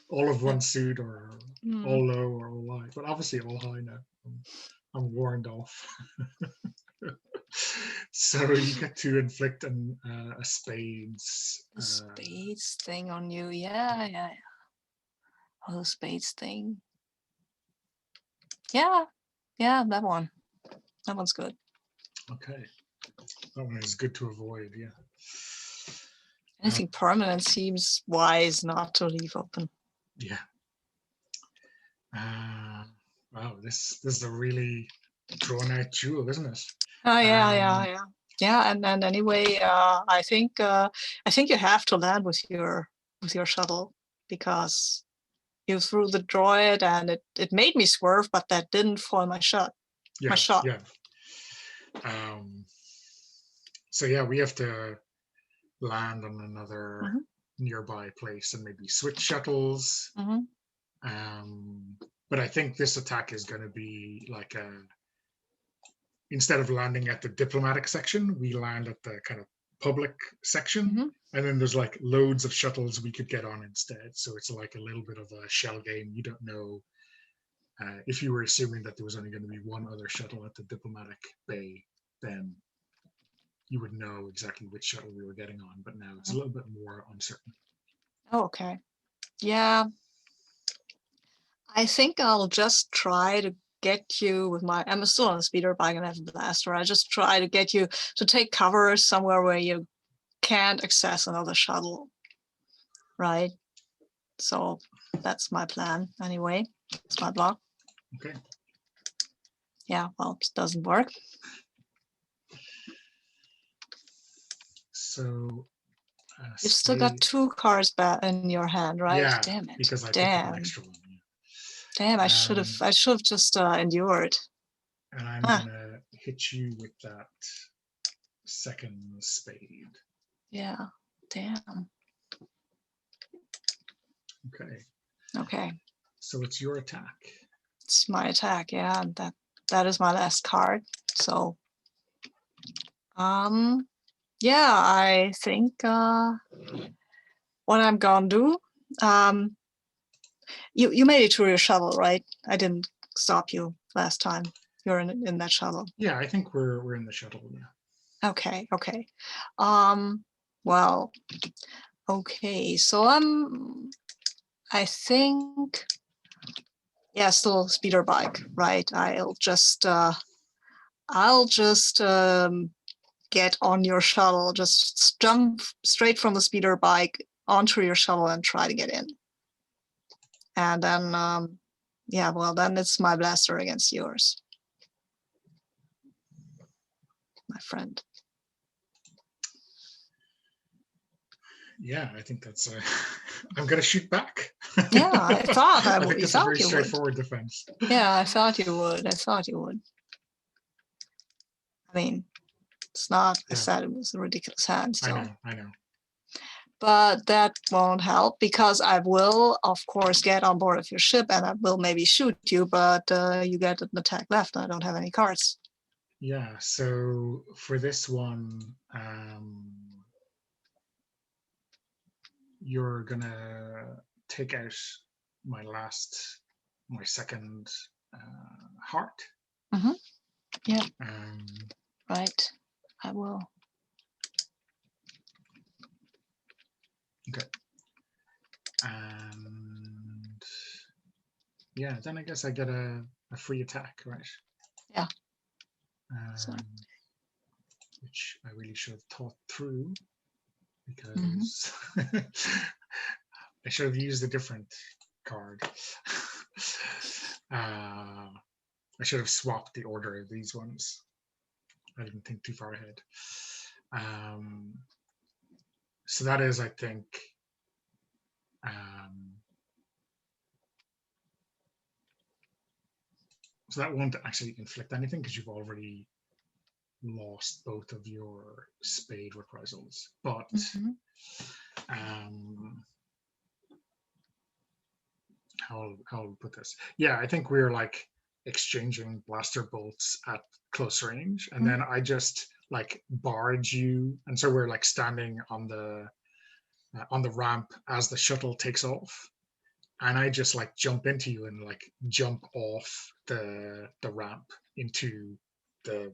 all of one suit or all low or all high, but obviously all high now. I'm warned off. So you get to inflict a spades. A spades thing on you, yeah. Oh, the spades thing. Yeah, that one. That one's good. Okay, that one is good to avoid. Yeah. Anything permanent seems wise not to leave open. Yeah. Wow, this is a really drawn out duel, isn't it? Oh yeah. And anyway, I think you have to land with your shuttle because you threw the droid and it made me swerve, but that didn't foil my shot. my Yeah, shot. yeah. Um, so yeah, we have to land on another Hmm. nearby place and maybe switch shuttles. Hmm. But I think this attack is going to be like a, instead of landing at the diplomatic section, we land at the kind of public section. Hmm. And then there's like loads of shuttles we could get on instead. So it's like a little bit of a shell game. You don't know if you were assuming that there was only going to be one other shuttle at the diplomatic bay, then you would know exactly which shuttle we were getting on. But now it's a little bit more uncertain. Oh, okay. Yeah, I think I'll just try to get you with my. I'm still on a speeder bike and I have a blaster. I just try to get you to take cover somewhere where you can't access another shuttle, right? So that's my plan anyway. It's my block. Okay. Yeah, well, it doesn't work. So You've still got 2 cards back in your hand, right? yeah, Damn it. because I picked up an Damn. extra one. Damn, I should Um, have just endured. and I'm Ah, gonna hit you with that second spade. yeah. Damn. Okay. Okay. So it's your attack. It's my attack, yeah. That is my last card. So yeah, I think what I'm gonna do, you made it through your shuttle, right? I didn't stop you last time. You're in that shuttle. Yeah, I think we're in the shuttle. Yeah. Okay, okay. Well, okay. So I think, yeah, still speeder bike, right? I'll just get on your shuttle, just jump straight from the speeder bike onto your shuttle and try to get in. And then, yeah, well, then it's my blaster against yours, my friend. Yeah, I think that's. I'm gonna shoot back. Yeah, I thought I think you it's a very thought you would. straightforward defense. Yeah, I thought you would. I thought you would. I mean, it's not. I Yeah, said it was a ridiculous hand I still. know, I know. But that won't help because I will, of course, get on board of your ship and I will maybe shoot you, but you get an attack left. And I don't have any cards. Yeah, so for this one, you're gonna take out my second heart. Mm-hmm. Yeah. Um, Right. I will. okay. And yeah, then I guess I get a free attack, right? Yeah. So. Which I really should have thought through because I should have used a different card. I should have swapped the order of these ones. I didn't think too far ahead. So that is, I think, so that won't actually inflict anything because you've already lost both of your spade reprisals. But how I'll put this? Yeah, I think we're like exchanging blaster bolts at close range, and then I just like barge you, and so we're like standing on the ramp as the shuttle takes off, and I just like jump into you and like jump off the ramp into the,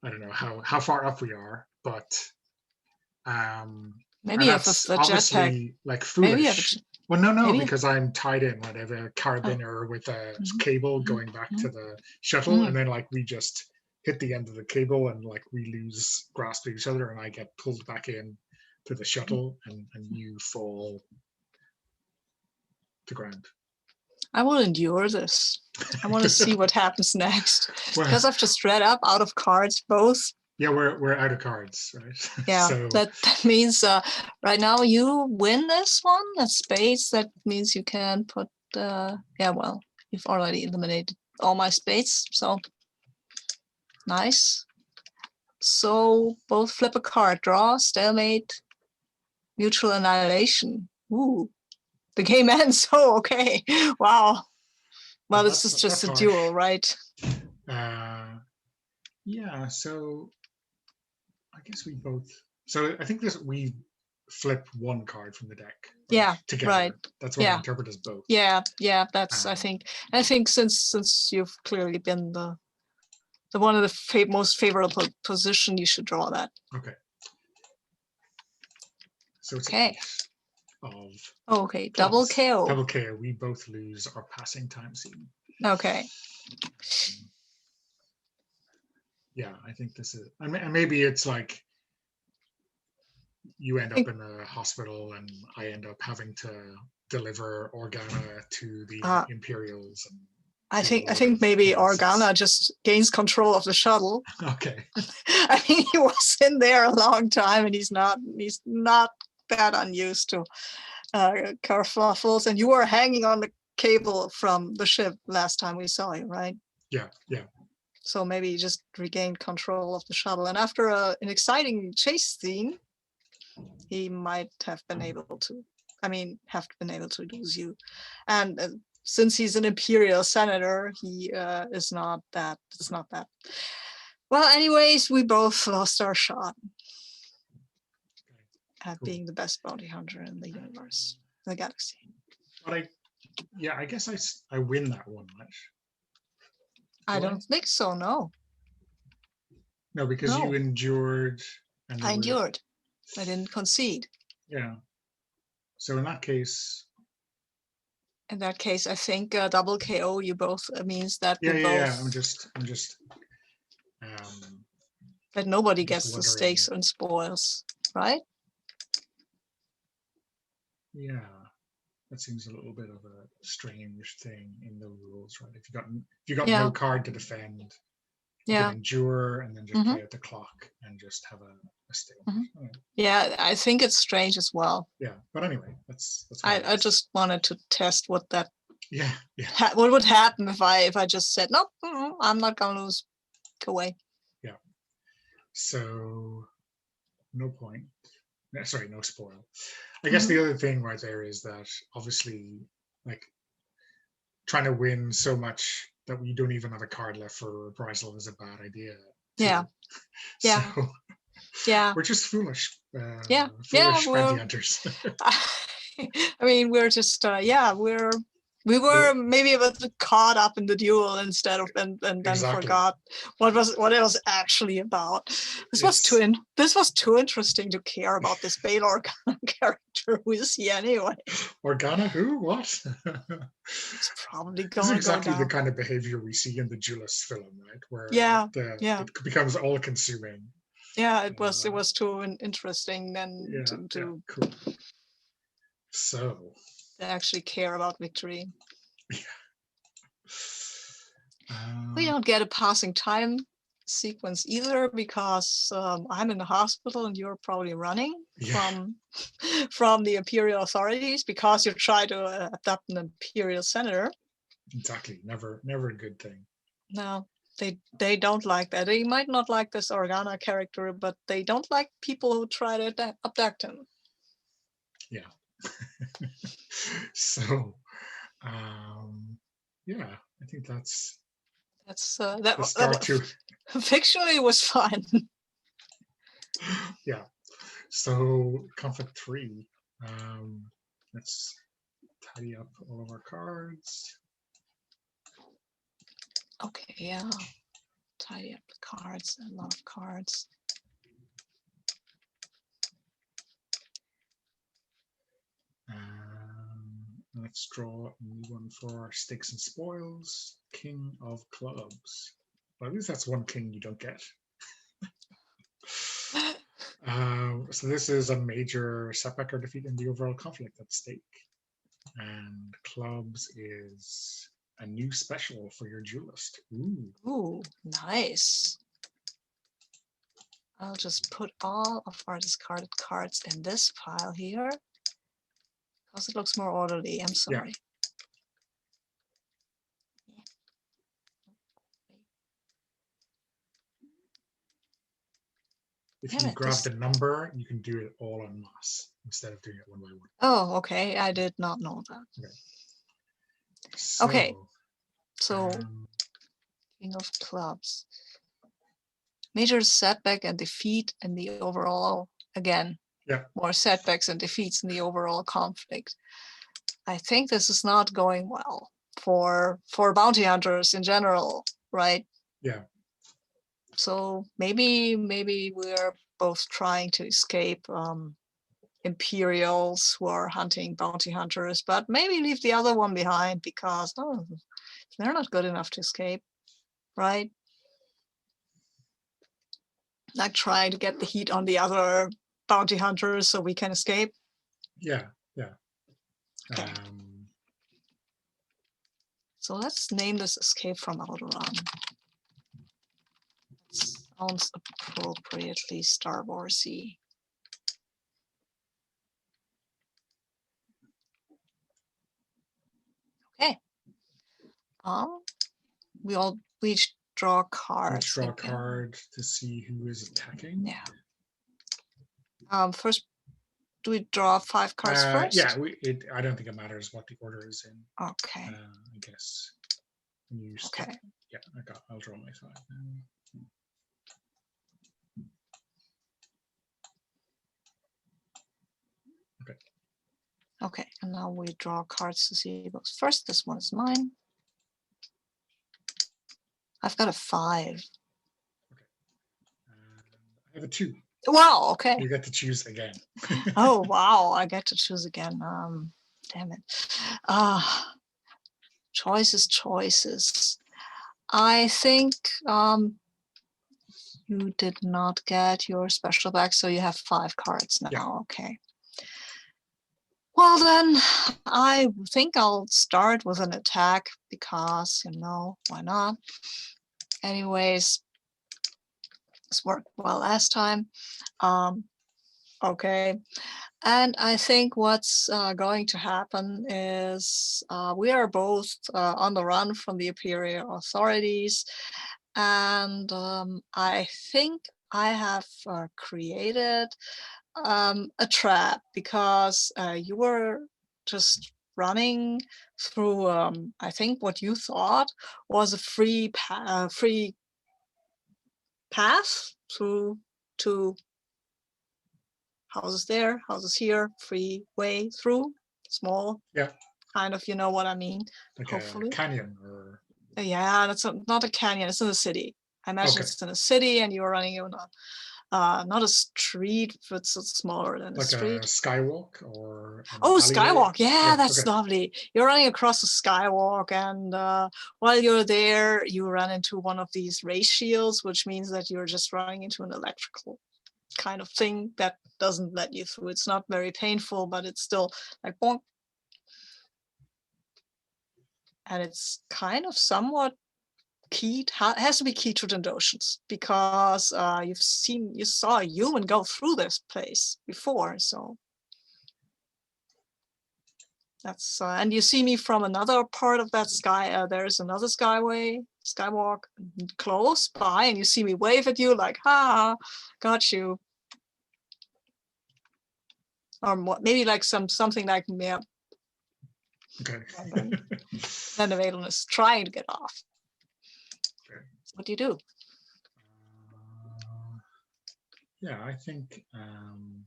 I don't know how far up we are, but maybe and you have that's a jetpack. obviously like Maybe you have foolish. Well, no, maybe. because I'm tied in. Right? I have a carabiner with a cable going back to the shuttle, and then like we just hit the end of the cable, and like we lose grasp of each other, and I get pulled back in to the shuttle, and you fall to ground. I will endure this. I want to see what happens next Well, because I've just read up out of cards both. Yeah, we're out of cards, right? Yeah, So that means right now you win this one at spades. That means you can put. Yeah, well, you've already eliminated all my spades. So nice. So both flip a card, draw, stalemate, mutual annihilation. Ooh, the game ends. Oh, okay. Wow. Well, Well, this is just that's a harsh. duel, right? Yeah, so I guess we both. So I think this we flip one card from the deck, right? Yeah, Together. right. That's what I Yeah. interpret as both. Yeah, that's Um, I think since you've clearly been the one of the most favorable position, you should draw that. Okay. So it's Okay. of Okay, double clubs. KO. Double KO. We both lose our passing time scene. Okay. Yeah, I think this is. I mean, maybe it's like you end up in a hospital, and I end up having to deliver Organa to the Imperials. And I think maybe Organa just gains control of the shuttle. Okay. I mean, he was in there a long time, and he's not that unused to kerfuffles. And you were hanging on the cable from the ship last time we saw you, right? Yeah, yeah. So maybe he just regained control of the shuttle, and after an exciting chase scene, he might have been able to. I mean, have been able to lose you, and since he's an imperial senator, he is not that. It's not that. Well, anyways, we both lost our shot at being the best bounty hunter in the universe, the galaxy. But I guess I win that one, right? I don't think so. No. No, because you endured. I endured. I didn't concede. Yeah. So in that case. In that case, I think double KO you both means that we both. Yeah. I'm just. That nobody gets the stakes and spoils, right? Yeah, that seems a little bit of a strange thing in the rules, right? If you got no card to defend, you can endure and then just play out the clock and just have a stalemate. Right. Yeah, I think it's strange as well. Yeah, but anyway, that's. I just wanted to test what that. Yeah. What would happen if I just said nope, I'm not gonna lose. Go away. Yeah. So, no point. Sorry, no spoil. I guess the other thing right there is that obviously, like, trying to win so much that we don't even have a card left for reprisal is a bad idea. Too. Yeah. Yeah. So, yeah. We're just foolish. Foolish bounty hunters. I mean, we're just we were maybe a bit caught up in the duel instead of and then forgot what it was actually about. This was too interesting to care about this Bail Organa character. Who is he anyway? Organa who? What? It's probably going. This is exactly the kind of behavior we see in the Duelist film, right? Where it becomes all consuming. Yeah, it was too interesting then to cool. So they actually care about victory. We don't get a passing time sequence either because I'm in the hospital and you're probably running from the imperial authorities because you try to adopt an imperial senator. Exactly. Never a good thing. No, they don't like that. They might not like this Organa character, but they don't like people who try to abduct him. Yeah. So, yeah, I think that's that start to. Fictionally was fun. Yeah. So conflict 3. Let's tidy up all of our cards. Okay, yeah. Tidy up the cards, a lot of cards. Let's draw a new one for stakes and spoils. King of Clubs. Well, at least that's one king you don't get. So this is a major setback or defeat in the overall conflict at stake. And clubs is a new special for your duelist. Ooh, nice. I'll just put all of our discarded cards in this pile here because it looks more orderly. I'm sorry. if Damn you it, grab the number, you can do it all en masse instead of doing it one by one. Oh, okay. I did not know that. Okay. So, Okay. So, um, King of Clubs. Major setback and defeat in the overall, again, yeah, more setbacks and defeats in the overall conflict. I think this is not going well for bounty hunters in general, right? yeah, So maybe we're both trying to escape Imperials who are hunting bounty hunters, but maybe leave the other one behind because they're not good enough to escape, right? Like trying to get the heat on the other bounty hunters so we can escape. yeah, yeah. Okay. So let's name this Escape from Outrun. Sounds appropriately Star Wars-y. Okay. We each draw cards. Let's draw a card to see who is attacking. Yeah. First, do we draw 5 cards first? Yeah, I don't think it matters what the order is in. Okay. I guess. When you Okay. Yeah, I'll draw my 5 now. Okay. Okay, and now we draw cards to see who goes first. This one is mine. I've got a 5. Okay. I have a 2. Wow, okay. You get to choose again. Oh, wow, I get to choose again. Damn it. Choices. I think you did not get your special back, so you have 5 cards now. Yeah. Okay. Well, then I think I'll start with an attack because, why not? Anyways, this worked well last time. Okay. And I think what's going to happen is we are both on the run from the Imperial authorities. And I think I have created a trap because you were just running through, I think what you thought was a free path through to houses there, houses here, free way through, small. Yeah. Kind of, you know what I mean. Like hopefully. a canyon or. Yeah, that's not a canyon. It's in the city. I imagine it's in a city, and you're running on not a street, but it's smaller than a street. Like a skywalk or. Oh, skywalk! Yeah, that's lovely. You're running across a skywalk, and while you're there, you run into one of these ray shields, which means that you're just running into an electrical kind of thing that doesn't let you through. It's not very painful, but it's still like bonk. And it's kind of somewhat keyed, has to be keyed to Trandoshans because you saw a human go through this place before, so that's and you see me from another part of that sky. There's another skywalk close by, and you see me wave at you like, "Ha, got you," or maybe like something like, "Yeah." Okay. Then the Valen is trying to get off. Okay. What do you do? Yeah, I think I'm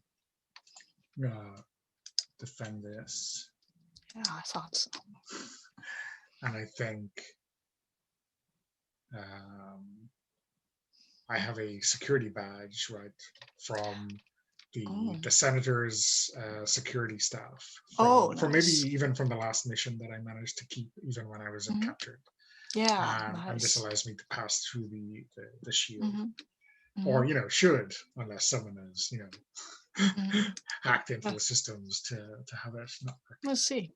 gonna defend this. Yeah, I thought so. And I think I have a security badge, right, from the senator's security staff. From maybe even from the last mission that I managed to keep, even when I was captured. Yeah, and this allows me to pass through the shield, or should, unless someone has hacked into the systems to have it not work. Let's see.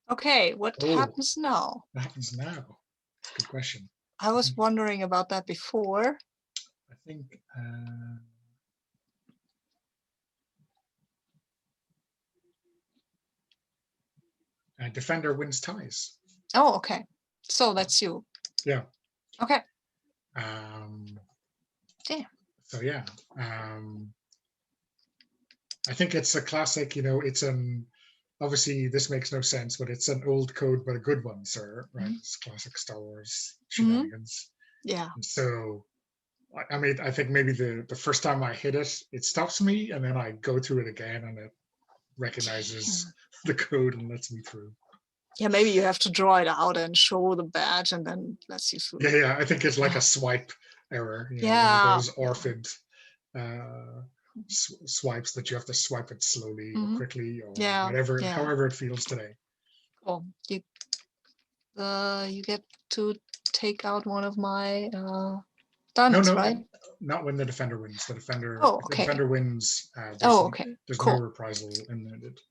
Okay, what happens now? What happens now? Good question. I was wondering about that before. I think defender wins ties. Oh, okay. So that's you. Yeah. Okay. Damn. So yeah, I think it's a classic. It's an obviously this makes no sense, but it's an old code, but a good one, sir. Right? It's classic Star Wars Hmm. shenanigans. Yeah. And so, I mean, I think maybe the first time I hit it, it stops me, and then I go through it again, and it recognizes the code and lets me through. Yeah, maybe you have to draw it out and show the badge and then lets you through. Yeah, I think it's like a swipe error. One of Yeah. those orphaned swipes that you have to swipe it slowly or quickly or Yeah. whatever, Yeah. however it feels today. Oh, you get to take out one of my diamonds, No, right? not when the defender wins. The defender, Oh, if the okay. defender wins, Oh, okay. there's no Cool. reprisal imminent.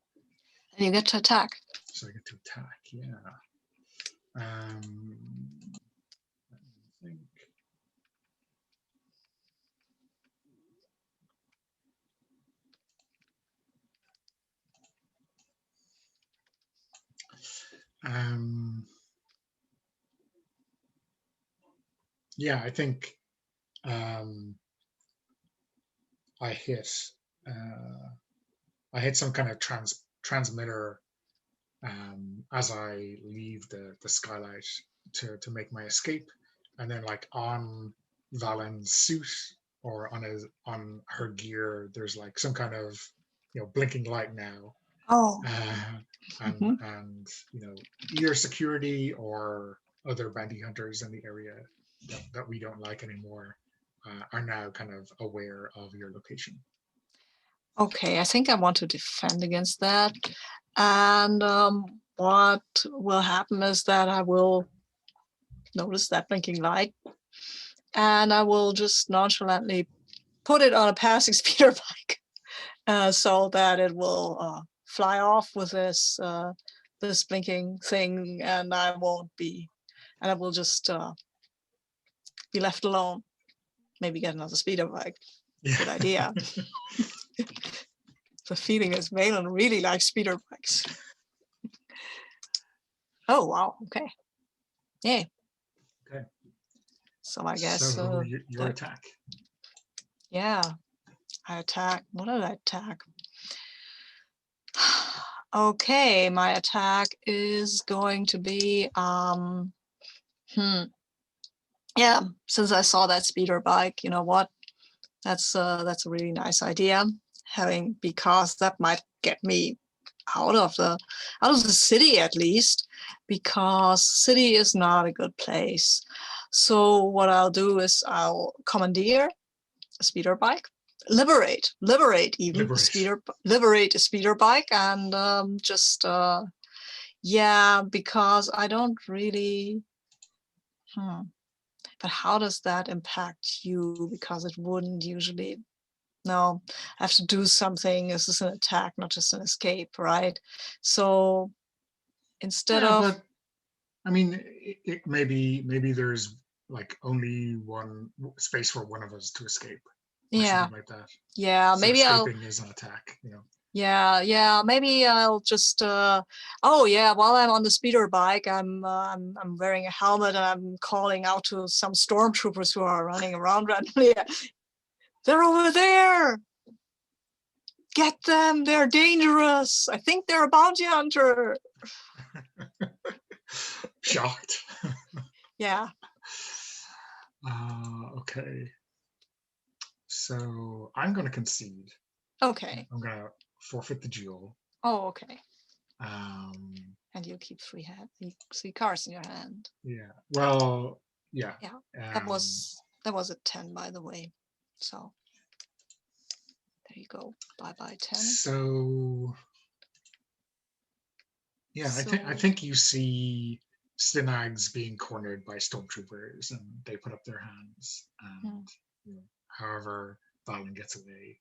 And you get to attack. So I get to attack. Yeah. Let me think. Yeah, I think I hit some kind of transmitter as I leave the skylight to make my escape, and then like on Valen's suit or on her gear, there's like some kind of blinking light now, Oh. and either security or other bounty hunters in the area that we don't like anymore are now kind of aware of your location. Okay, I think I want to defend against that. And what will happen is that I will notice that blinking light and I will just nonchalantly put it on a passing speeder bike so that it will fly off with this blinking thing, and I will just be left alone. Maybe get another speeder bike. Yeah. Good idea. The feeling is Valen really likes speeder bikes. Oh, wow. Okay. Yeah. Okay. So I guess. So your attack. Yeah. I attack. What did I attack? Okay. My attack is going to be. Yeah. Since I saw that speeder bike, you know what? That's a really nice idea. Because that might get me out of the city at least, because city is not a good place. So what I'll do is I'll commandeer a speeder bike, liberate a speeder bike, and just yeah, because I don't really. But how does that impact you? Because it wouldn't usually. No, I have to do something. This is an attack, not just an escape, right? So instead of. But I mean, maybe there's like only one space for one of us to escape, or something like that. Yeah, So maybe escaping is an attack, Yeah, maybe I'll just. Oh yeah, while I'm on the speeder bike, I'm wearing a helmet and I'm calling out to some stormtroopers who are running around randomly. They're over there. Get them! They're dangerous. I think they're a bounty hunter. Shocked. Yeah. Okay. So I'm going to concede. Okay. I'm going to forfeit the duel. Oh, okay. And you keep three cards in your hand. Yeah. Well, yeah. Yeah. That was a 10, by the way. So there you go. Bye 10. So yeah, I think you see Stinags being cornered by stormtroopers, and they put up their hands, and however Valen gets away,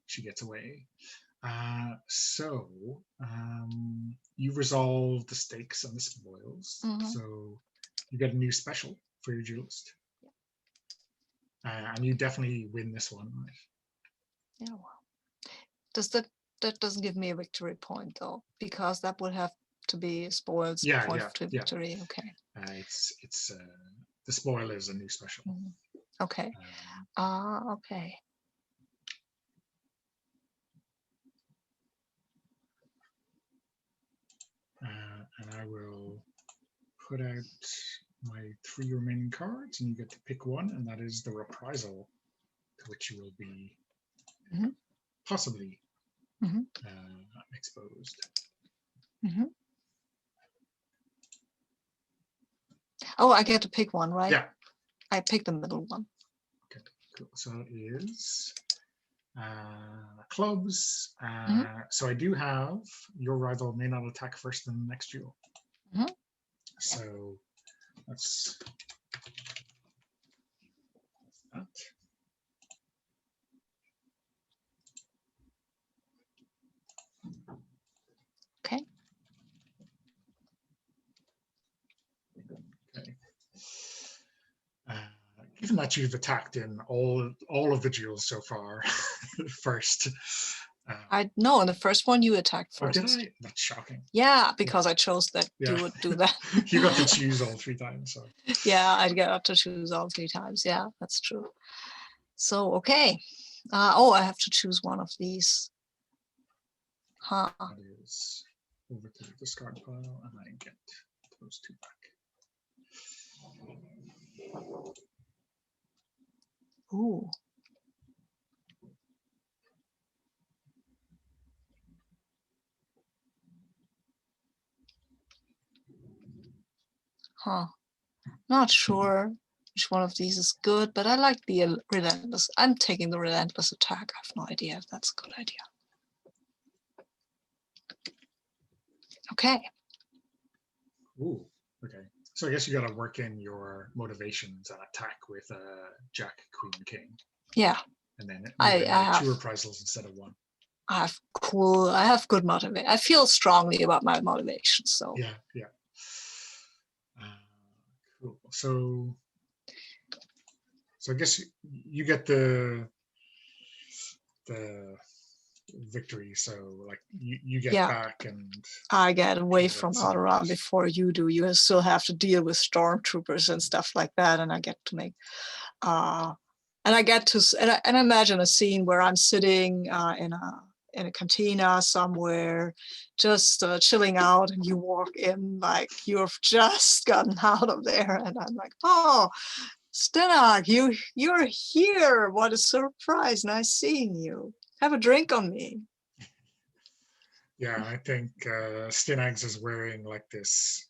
she gets away. So you resolve the stakes and the spoils. So you get a new special for your duelist. And you definitely win this one, right? Yeah, well. That doesn't give me a victory point though, because that would have to be spoils point to victory. Okay. It's the spoil is a new special. Okay. Okay. And I will put out my 3 remaining cards, and you get to pick one, and that is the reprisal, to which you will be Mhm. possibly Mhm. exposed. Mhm. Oh, I get to pick one, right? Yeah. I picked the middle one. Okay, cool. So it is clubs. So I do have your rival may not attack first in the next duel. Mhm. So that's that. Okay. Okay. Given that you've attacked in all of the duels so far, first. I know in the first one you attacked Oh, did first. I? That's shocking. Yeah, because I chose that Yeah. you would do that. You got to choose all 3 times. So. Yeah, I got to choose all 3 times. Yeah, that's true. So, okay. Oh, I have to choose one of these. Huh. That is over to the discard pile, and I get those 2 back. Ooh. Huh. Not sure which one of these is good, but I like the relentless. I'm taking the relentless attack. I have no idea if that's a good idea. Okay. Ooh, okay. So I guess you got to work in your motivations and attack with Jack, Queen, King. Yeah. And then I like have 2 reprisals instead of 1. I have good motivation. I feel strongly about my motivation. So Yeah, yeah. Cool. So I guess you get the victory. So like you get yeah, back, and I get away from celebrate. Alderaan before you do. You still have to deal with stormtroopers and stuff like that, and I get to make and I get to and I imagine a scene where I'm sitting in a cantina somewhere, just chilling out, and you walk in like you've just gotten out of there, and I'm like, oh, Stenag, you're here! What a surprise! Nice seeing you. Have a drink on me. Yeah, I think Stinags is wearing like this,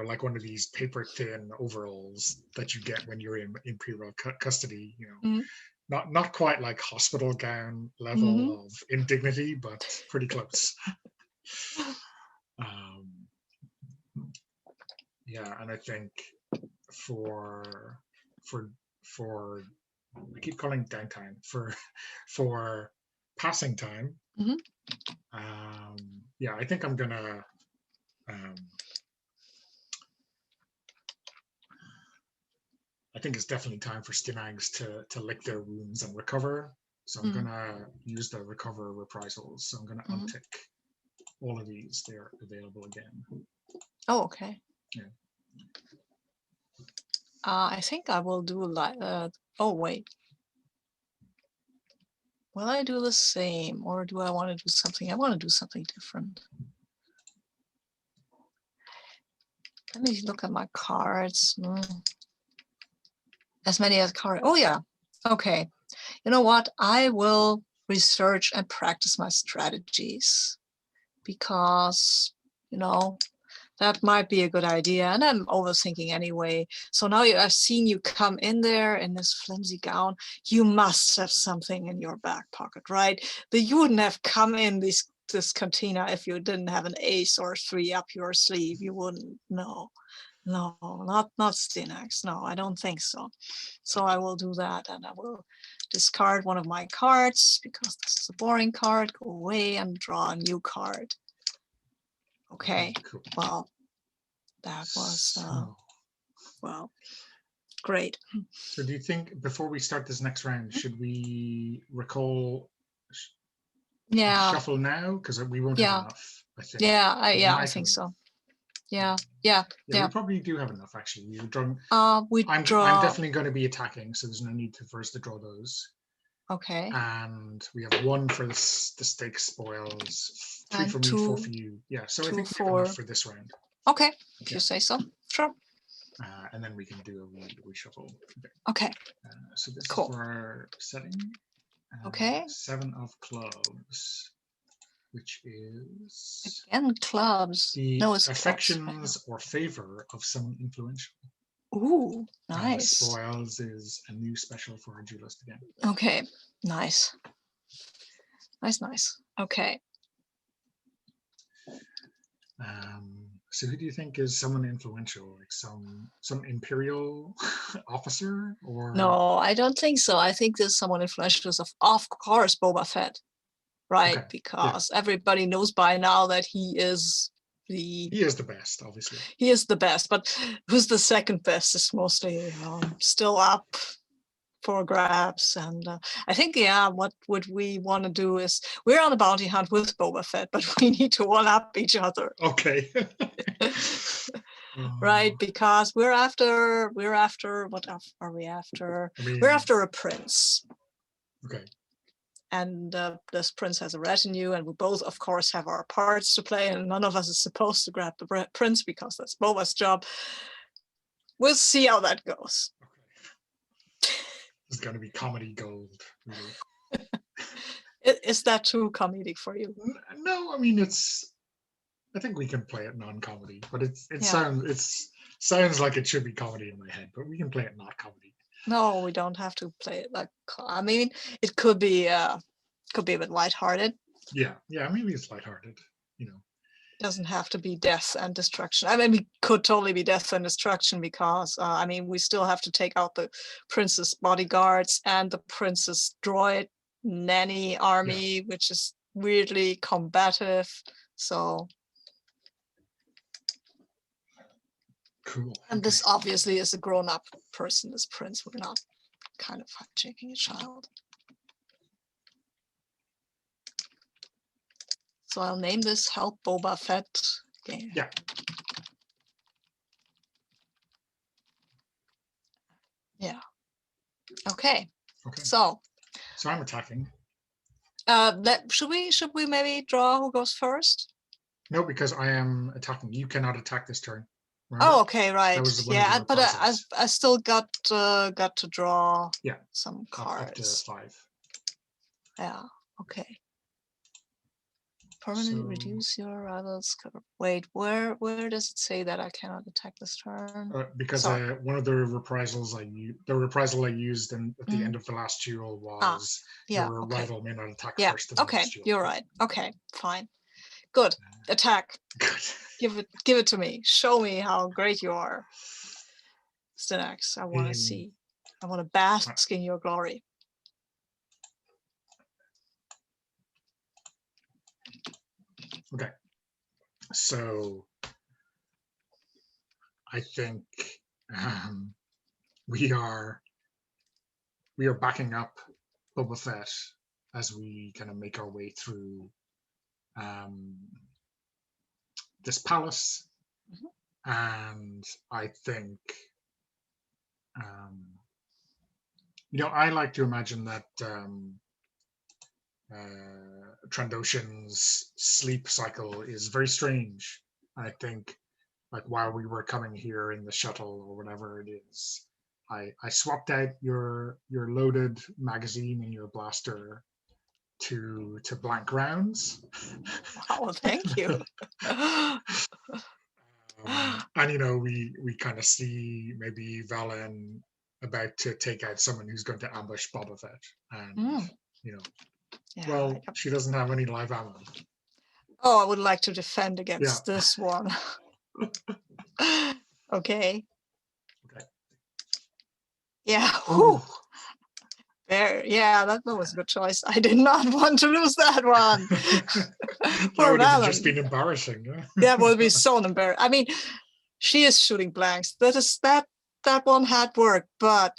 like one of these paper thin overalls that you get when you're in imperial custody. Mm. Not quite like hospital gown Mm-hmm. level of indignity, but pretty close. Um, yeah, and I think for for for I keep calling downtime for passing time. Mm-hmm. Yeah, I think I'm gonna. Um, I think it's definitely time for Stinags to lick their wounds and recover. So I'm Mm-hmm. gonna use the recover reprisals. So I'm gonna Mm-hmm. untick all of these. They're available again. Oh, okay. Yeah. I think I will do like. Oh wait. Will I do the same, or do I want to do something? I want to do something different. Let me look at my cards. As many as cards. Oh yeah. Okay. You know what? I will research and practice my strategies because, that might be a good idea. And I'm overthinking anyway. So now I've seen you come in there in this flimsy gown. You must have something in your back pocket, right? You wouldn't have come in this cantina if you didn't have an ace or 3 up your sleeve. You wouldn't. No, not Stinax. No, I don't think so. So I will do that, and I will discard one of my cards because this is a boring card. Go away and draw a new card. Okay. Cool. Well, that was well, great. So do you think before we start this next round, should we recall Yeah. shuffle now? Because we won't have Yeah. enough, I think. Yeah. But we I might have think so. enough. Yeah. Yeah, we probably do have enough actually. We've drawn. We I'm draw. definitely going to be attacking, so there's no need for us to draw those. Okay. And we have 1 for the stake spoils, 3 And for me, 4 for you. Yeah, so I think we have enough for this round. Okay, if you say so. Sure. And then we can do a reshuffle. Okay. So this Cool. is for our setting. Okay. 7 of clubs, which is again clubs. The No, it's affections clubs. or favor of someone influential. Ooh, And the nice. spoils is a new special for our duelist again. Okay, nice. Nice. Okay. So who do you think is someone influential, like some imperial officer, or? No, I don't think so. I think there's someone influential. Of course, Boba Fett, right? Okay, because everybody knows by now that he is he is the best, obviously. He is the best, but who's the second best is mostly still up for grabs. And I think, what would we want to do is we're on a bounty hunt with Boba Fett, but we need to one up each other. Okay. Right, because we're after what are we after? We're after a prince. Okay. And this prince has a retinue, and we both, of course, have our parts to play, and none of us is supposed to grab the prince because that's Boba's job. We'll see how that goes. Okay. It's going to be comedy gold, really. Is that too comedic for you? No, I mean I think we can play it non-comedy, but it sounds like it should be comedy in my head, but we can play it not comedy. No, we don't have to play it like. I mean, it could be a bit lighthearted. Yeah, maybe it's lighthearted. It doesn't have to be death and destruction. I mean, we could totally be death and destruction because we still have to take out the prince's bodyguards and the prince's droid nanny army, which is weirdly combative. So cool. And this obviously is a grown-up person, this prince. We're not kind of hijacking a child. So I'll name this Help Boba Fett game. Yeah. Yeah. Okay. So I'm attacking. Should we maybe draw who goes first? No, because I am attacking. You cannot attack this turn. Remember? Oh, okay, right. Yeah, but I still got to draw some cards. Up to 5. Yeah. Okay. Permanently reduce your rival's cover. Wait, where does it say that I cannot attack this turn? Because one of the reprisals I used at the end of the last duel was your rival may not attack first in the next duel. You're right. Okay, fine. Good. Attack. Good. Give it to me. Show me how great you are. Stynax, I want to see. I want to bask in your glory. Okay. So I think we are backing up Boba Fett as we kind of make our way through this palace. And I think I like to imagine that Trandoshan's sleep cycle is very strange. I think, like, while we were coming here in the shuttle or whatever it is, I swapped out your loaded magazine and your blaster to blank rounds. Oh, thank you. And we kind of see maybe Valen about to take out someone who's going to ambush Boba Fett, and well, she doesn't have any live ammo. Oh, I would like to defend against this one. Okay. Yeah. There. Yeah, that was a good choice. I did not want to lose that one. That would have just been embarrassing. That would be so embarrassing. I mean, she is shooting blanks. That one had worked, but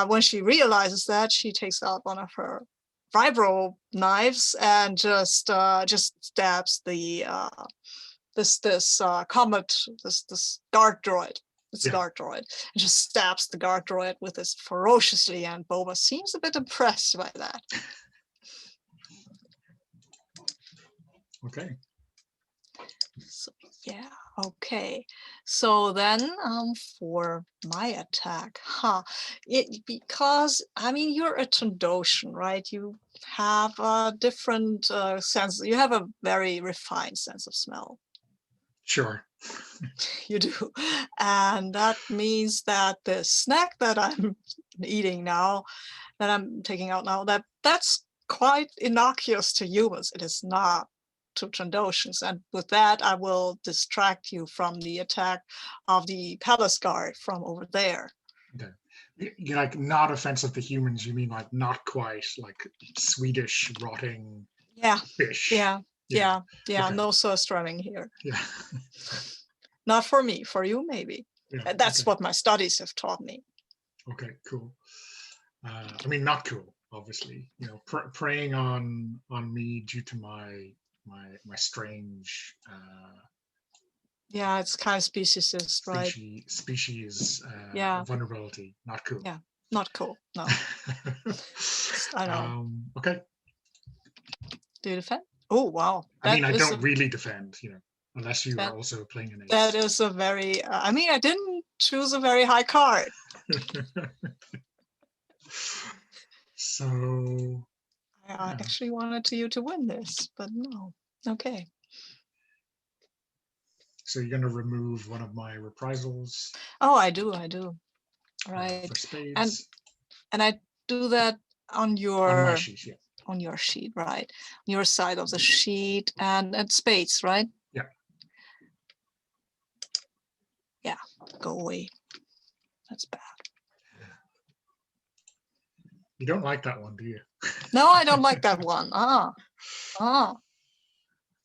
when she realizes that, she takes out one of her vibro knives and just stabs the this comet, this guard droid. It's a Yeah. guard droid, and just stabs the guard droid with this ferociously, and Boba seems a bit impressed by that. Okay. So, yeah, okay. So then for my attack, because I mean you're a Trandoshan, right? You have a different sense. You have a very refined sense of smell. Sure. You do. And that means that the snack that I'm eating now, that I'm taking out now, that's quite innocuous to humans. It is not to Trandoshans. And with that, I will distract you from the attack of the palace guard from over there. Okay. You're like not offensive to humans. You mean like not quite like Swedish rotting Yeah, fish? yeah, Yeah. yeah. Okay. No surströmming here. Yeah. Not for me, for you maybe. Yeah. That's Okay. what my studies have taught me. Okay. Cool. I mean, not cool. Obviously, you know, preying on me due to my strange Yeah, it's kind of speciesist, right? species Yeah. vulnerability. Not cool. Yeah, not cool. No, I know. Okay. Do you defend? Oh, wow. I mean, I That is don't really defend, you know, unless you are that also playing an that ace. is a very. I mean, I didn't choose a very high card. So, I yeah. actually wanted you to win this, but no. Okay. So you're gonna remove one of my reprisals Oh, I do. Right. for And spades I do that on on my your sheet. Yeah. sheet, right? On your side of the sheet and spades, right? Yeah. Yeah. Go away. That's bad. You don't like that one, do you? No, I don't like that one.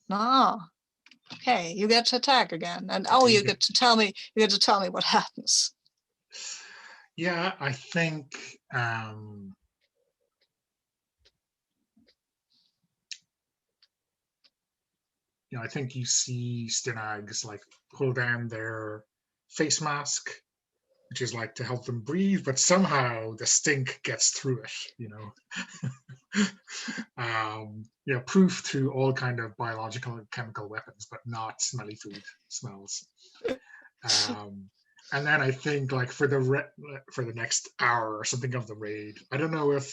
No. Okay, you get to attack again, and you get to tell me. You get to tell me what happens. Yeah, I think you know, I think you see Stinags like pull down their face mask, which is like to help them breathe, but somehow the stink gets through it, you know. You know, proof to all kind of biological and chemical weapons, but not smelly food smells. And then I think like for the next hour or something of the raid, I don't know if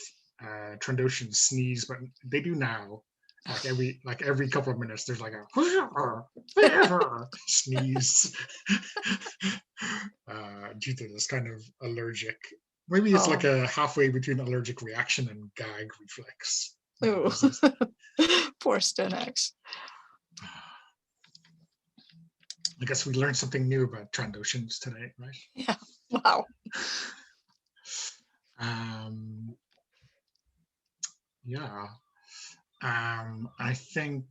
Trandoshan sneeze, but they do now. Like every couple of minutes, there's like a sneeze due to this kind of allergic. Maybe it's like a halfway between allergic reaction and gag reflex. Ooh. Poor Stenex. I guess we learned something new about Trandoshans today, right? Yeah. Wow. Yeah. I think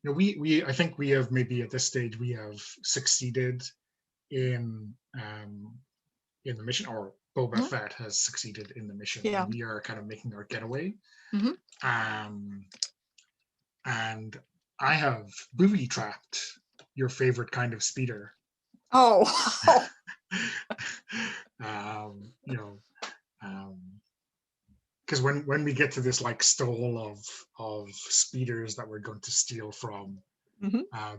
you know I think we have maybe at this stage we have succeeded in the mission, or Boba Fett has succeeded in the mission. Yeah. And we are kind of making our getaway. And I have booby trapped your favorite kind of speeder. Oh. You know, because when we get to this like stall of speeders that we're going to steal from,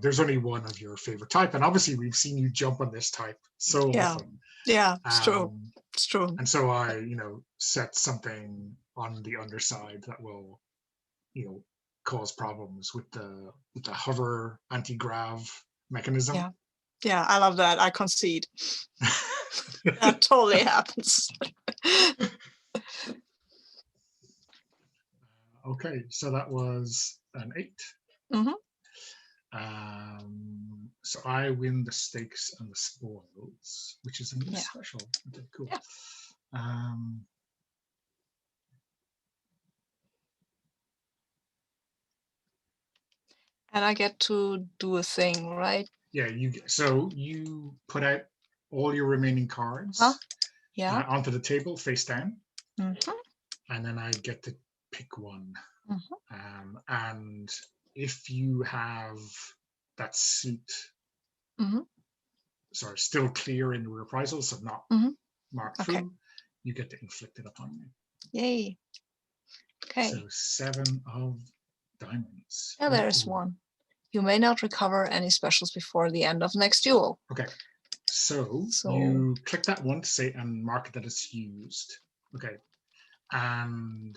there's only one of your favorite type, and obviously we've seen you jump on this type so often. Yeah, it's true. It's true. And so I, you know, set something on the underside that will, you know, cause problems with the hover anti-grav mechanism. Yeah, I love that. I concede. That totally happens. Okay, so that was an 8. So I win the stakes and the spoils, which is a new special. Okay, cool. And I get to do a thing, right? Yeah, you put out all your remaining cards onto the table face down, and then I get to pick one. And if you have that suit, Mhm. sorry, still clear in reprisal, so not Mhm. marked Okay. through, you get to inflict it upon me. Yay. Okay. So 7 of diamonds. Yeah, there's Ooh. one. You may not recover any specials before the end of next duel. Okay. So So you click that one to say and mark it that it's used. Okay. And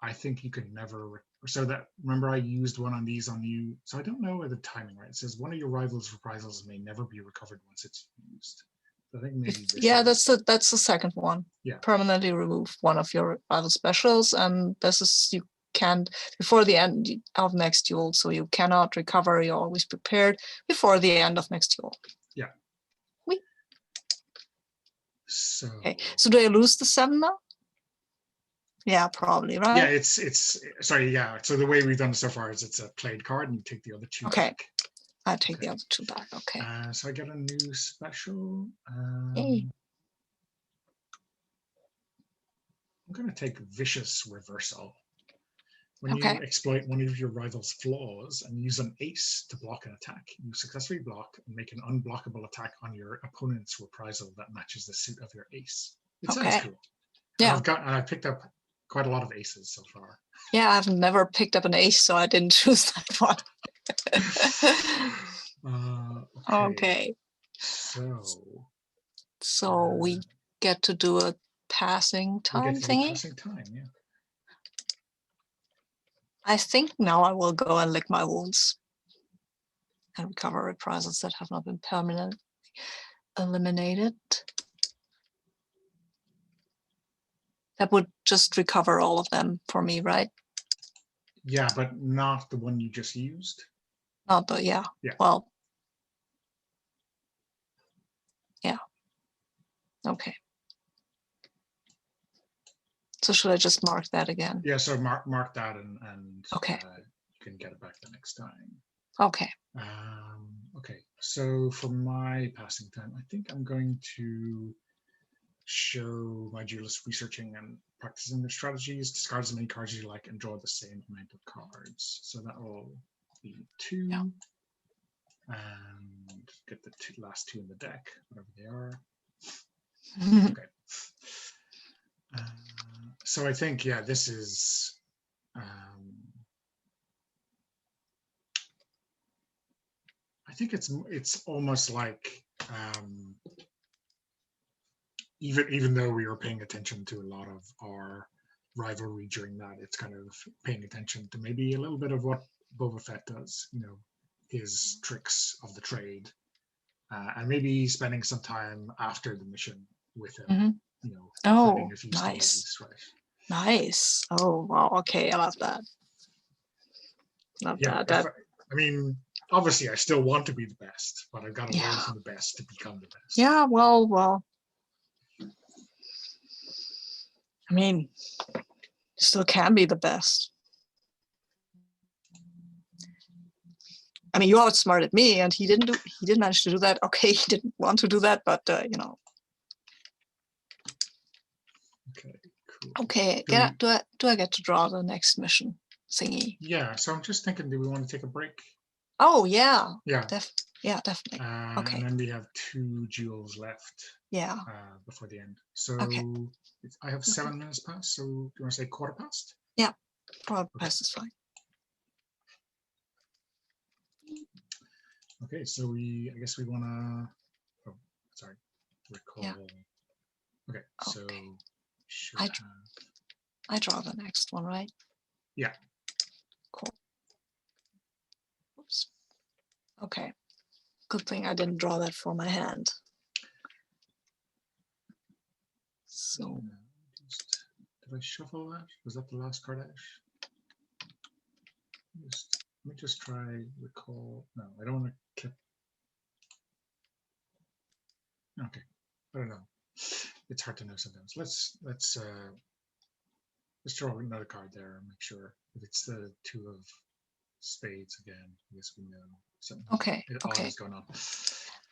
I think you could never. So that, remember, I used one on these on you. So I don't know the timing, right? It says one of your rivals' reprisals may never be recovered once it's used. So I think maybe this yeah, is, that's the second one. Yeah. Permanently remove one of your rival specials, and this is you can't before the end of next duel, so you cannot recover. You're always prepared before the end of next duel. Yeah. Oui. So Okay. So do I lose the 7 now? Yeah, probably, right? yeah, it's sorry, yeah. So the way we've done it so far is it's a played card and you take the other 2 Okay. back. I take the other 2 back. Okay. So I get a new special. Yay. I'm going to take Vicious Reversal. When Okay. you exploit one of your rival's flaws and use an ace to block an attack, you successfully block and make an unblockable attack on your opponent's reprisal that matches the suit of your ace. It sounds Okay. cool. Yeah. And I've picked up quite a lot of aces so far. Yeah, I've never picked up an ace, so I didn't choose that one. Okay. So we get to do a passing time thingy. Passing time, yeah. I think now I will go and lick my wounds and recover reprisals that have not been permanently eliminated. That would just recover all of them for me, right? Yeah, but not the one you just used. Not the, yeah. Yeah. Well, yeah. Okay. So should I just mark that again? Yeah, so mark that and okay. You can get it back the next time. Okay. Okay, so for my passing time, I think I'm going to show my duelist researching and practicing their strategies, discard as many cards as you like, and draw the same amount of cards. So that will be 2. Yeah. And get the last 2 in the deck, whatever they are. Okay. So I think, yeah, this is I think it's almost like even though we were paying attention to a lot of our rivalry during that, it's kind of paying attention to maybe a little bit of what Boba Fett does, his tricks of the trade, and maybe spending some time after the mission with him, Oh, a few nice. stories, right? Nice. Oh, wow. Okay, I love that. Love that. I mean, obviously, I still want to be the best, but I've got to learn from the best to become the best. Yeah, well. I mean, still can be the best. I mean, you outsmarted me, and he didn't manage to do that. Okay, he didn't want to do that, but Okay, cool. Okay, do I get to draw the next mission thingy? Yeah, so I'm just thinking, do we want to take a break? Oh yeah. Yeah. Yeah, definitely. Okay. And then we have 2 duels left. Yeah. Before the end. So I have 7 minutes past. So do you want to say quarter past? Yeah, quarter past is fine. Okay, so I guess we want to. Oh, sorry. Recall. Yeah. Okay, so I draw the next one, right? Yeah. Cool. Oops. Okay. Good thing I didn't draw that for my hand. So. Did I shuffle that? Was that the last card, Ash? Let me just try recall. No, I don't want to clip. Okay, I don't know. It's hard to know sometimes. Let's draw another card there and make sure if it's the 2 of spades again. I guess we know something. Okay. Is going on.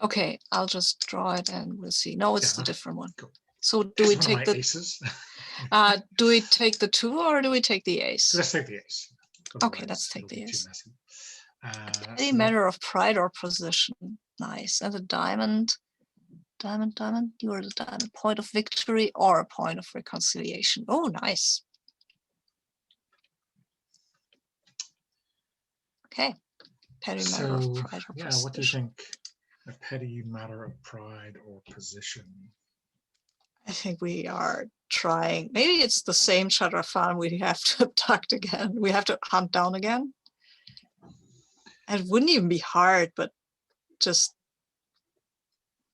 Okay, I'll just draw it and we'll see. No, it's the different one. Cool. So do we take the aces? Do we take the 2 or do we take the ace? Let's take the ace. Okay, let's take the ace. Any matter of pride or position. Nice. And a diamond. Diamond. You are the diamond. Point of victory or a point of reconciliation. Oh, nice. Okay. Petty matter of pride or position. What do you think? A petty matter of pride or position? I think we are trying. Maybe it's the same Chadrafan we have to abduct again. We have to hunt down again. And it wouldn't even be hard, but just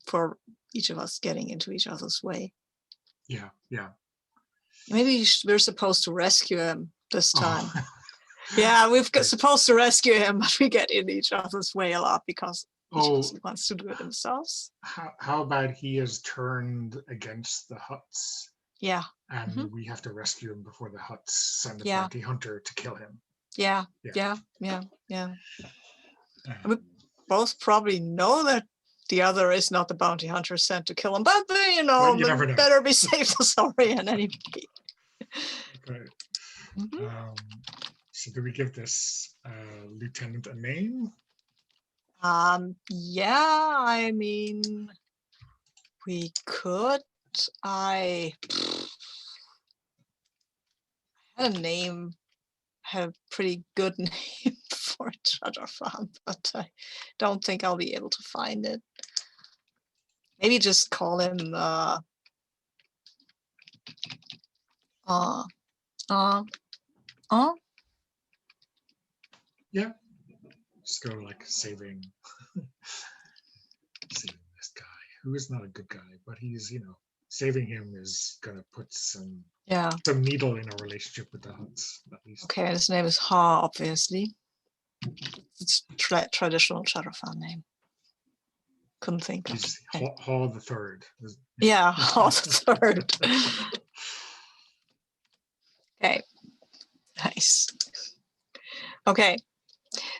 for each of us getting into each other's way. Yeah. Maybe we're supposed to rescue him this time. Oh. Yeah, supposed to rescue him, but we get in each other's way a lot because he wants to do it himself. How about he has turned against the Huts? Yeah. And we have to rescue him before the Huts send a bounty hunter to kill him. Yeah. We both probably know that the other is not the bounty hunter sent to kill him, but you never know. Better be safe than sorry in any case. Okay. So do we give this lieutenant a name? Yeah, I mean, we could. I had a name, had a pretty good name for Chadrafan, but I don't think I'll be able to find it. Maybe just call him Yeah. Just go like saving this guy who is not a good guy, but he's, saving him is gonna put some needle in our relationship with the Huts, at least. Okay, his name is Ha, obviously. It's traditional Chadrafan name. Couldn't think of. He's Ha the Third. Yeah, Ha the Third. Okay. Nice. Okay.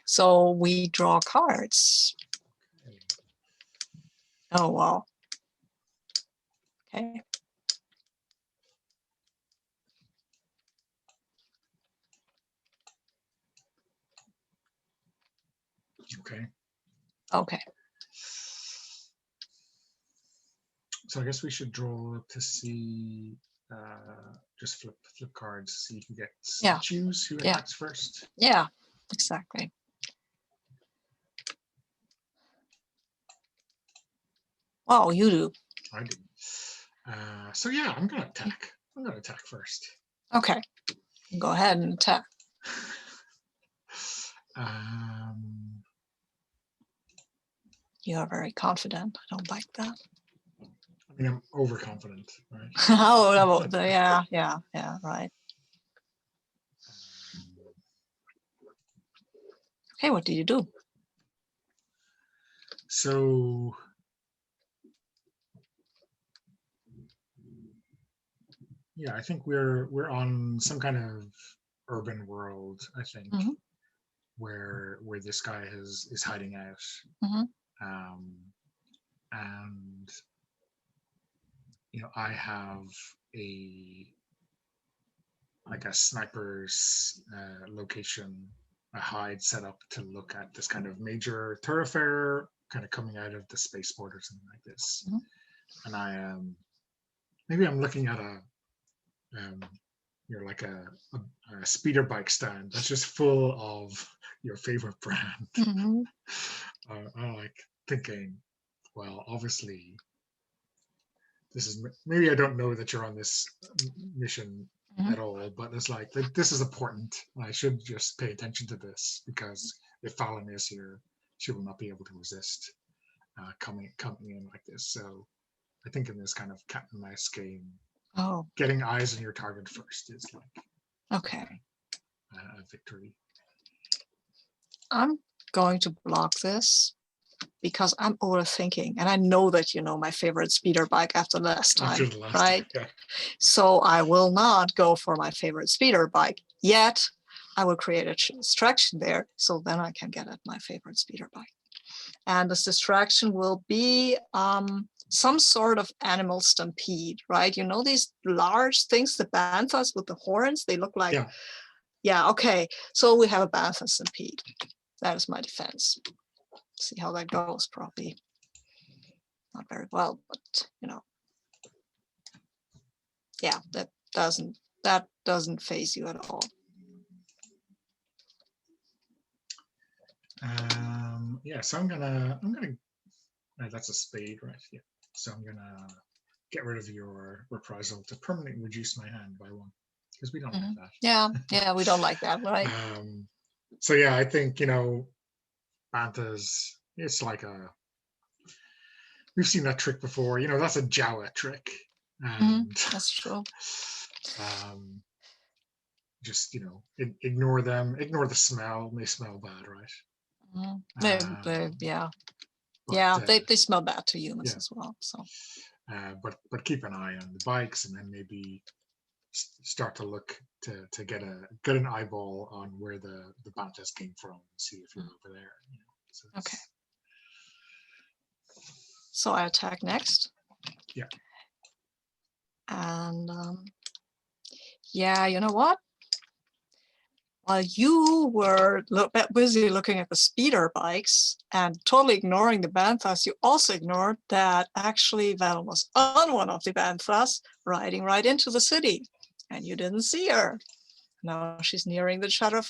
So we draw cards. Oh, wow. Okay. Okay. So I guess we should draw to see, just flip cards, see who gets to choose who attacks first. Yeah, exactly. Oh, you do. I do. So yeah, I'm gonna attack. I'm gonna attack first. Okay. Go ahead and attack. You are very confident. I don't like that. I mean, I'm overconfident, right? Oh, yeah, right. Okay, what do you do? So yeah, I think we're on some kind of urban world, I think, where this guy is hiding out. And I have a sniper's location, a hide set up to look at this kind of major thoroughfare kind of coming out of the spaceport or something like this. And I am maybe I'm looking at a like a speeder bike stand that's just full of your favorite brand. I'm like thinking, well, obviously this is, maybe I don't know that you're on this mission at all, but it's like this is important. I should just pay attention to this, because if Fallon is here, she will not be able to resist coming in like this. So I think in this kind of cat and mouse game, getting eyes on your target first is like a victory. I'm going to block this because I'm overthinking, and I know that you know my favorite speeder bike after last time, right? Yeah. So I will not go for my favorite speeder bike yet. I will create a distraction there, so then I can get at my favorite speeder bike. And this distraction will be some sort of animal stampede, right? You know these large things, the banthas with the horns, they look like, yeah, okay. So we have a bantha stampede. That is my defense. See how that goes. Probably not very well, but yeah, that doesn't phase you at all. Yeah, so I'm gonna that's a spade, right? Yeah. So I'm gonna get rid of your reprisal to permanently reduce my hand by 1, because we don't like that. Yeah, we don't like that, right? So yeah, I think Banthas. It's like we've seen that trick before. That's a Jawa trick, and that's true. Just ignore them, ignore the smell. They smell bad, right? They smell bad to humans as well. So, but keep an eye on the bikes, and then maybe start to look to get an eyeball on where the Banthas came from, and see if you're over there. So okay. So I attack next. Yeah. And yeah, you know what? While you were busy looking at the speeder bikes and totally ignoring the Banthas, you also ignored that actually Val was on one of the Banthas, riding right into the city, and you didn't see her. Now she's nearing the Chateau.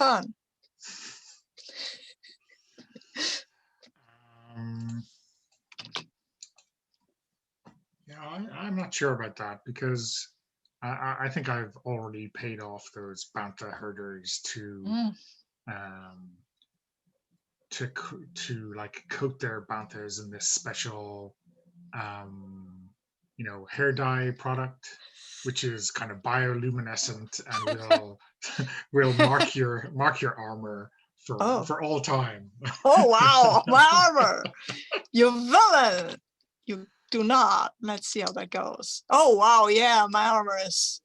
Yeah, I'm not sure about that, because I think I've already paid off those Bantha herders to like coat their Banthas in this special hair dye product, which is kind of bioluminescent and will mark your armor for all time. Oh wow, my armor! You villain! You do not. Let's see how that goes. Oh wow, yeah, my armor is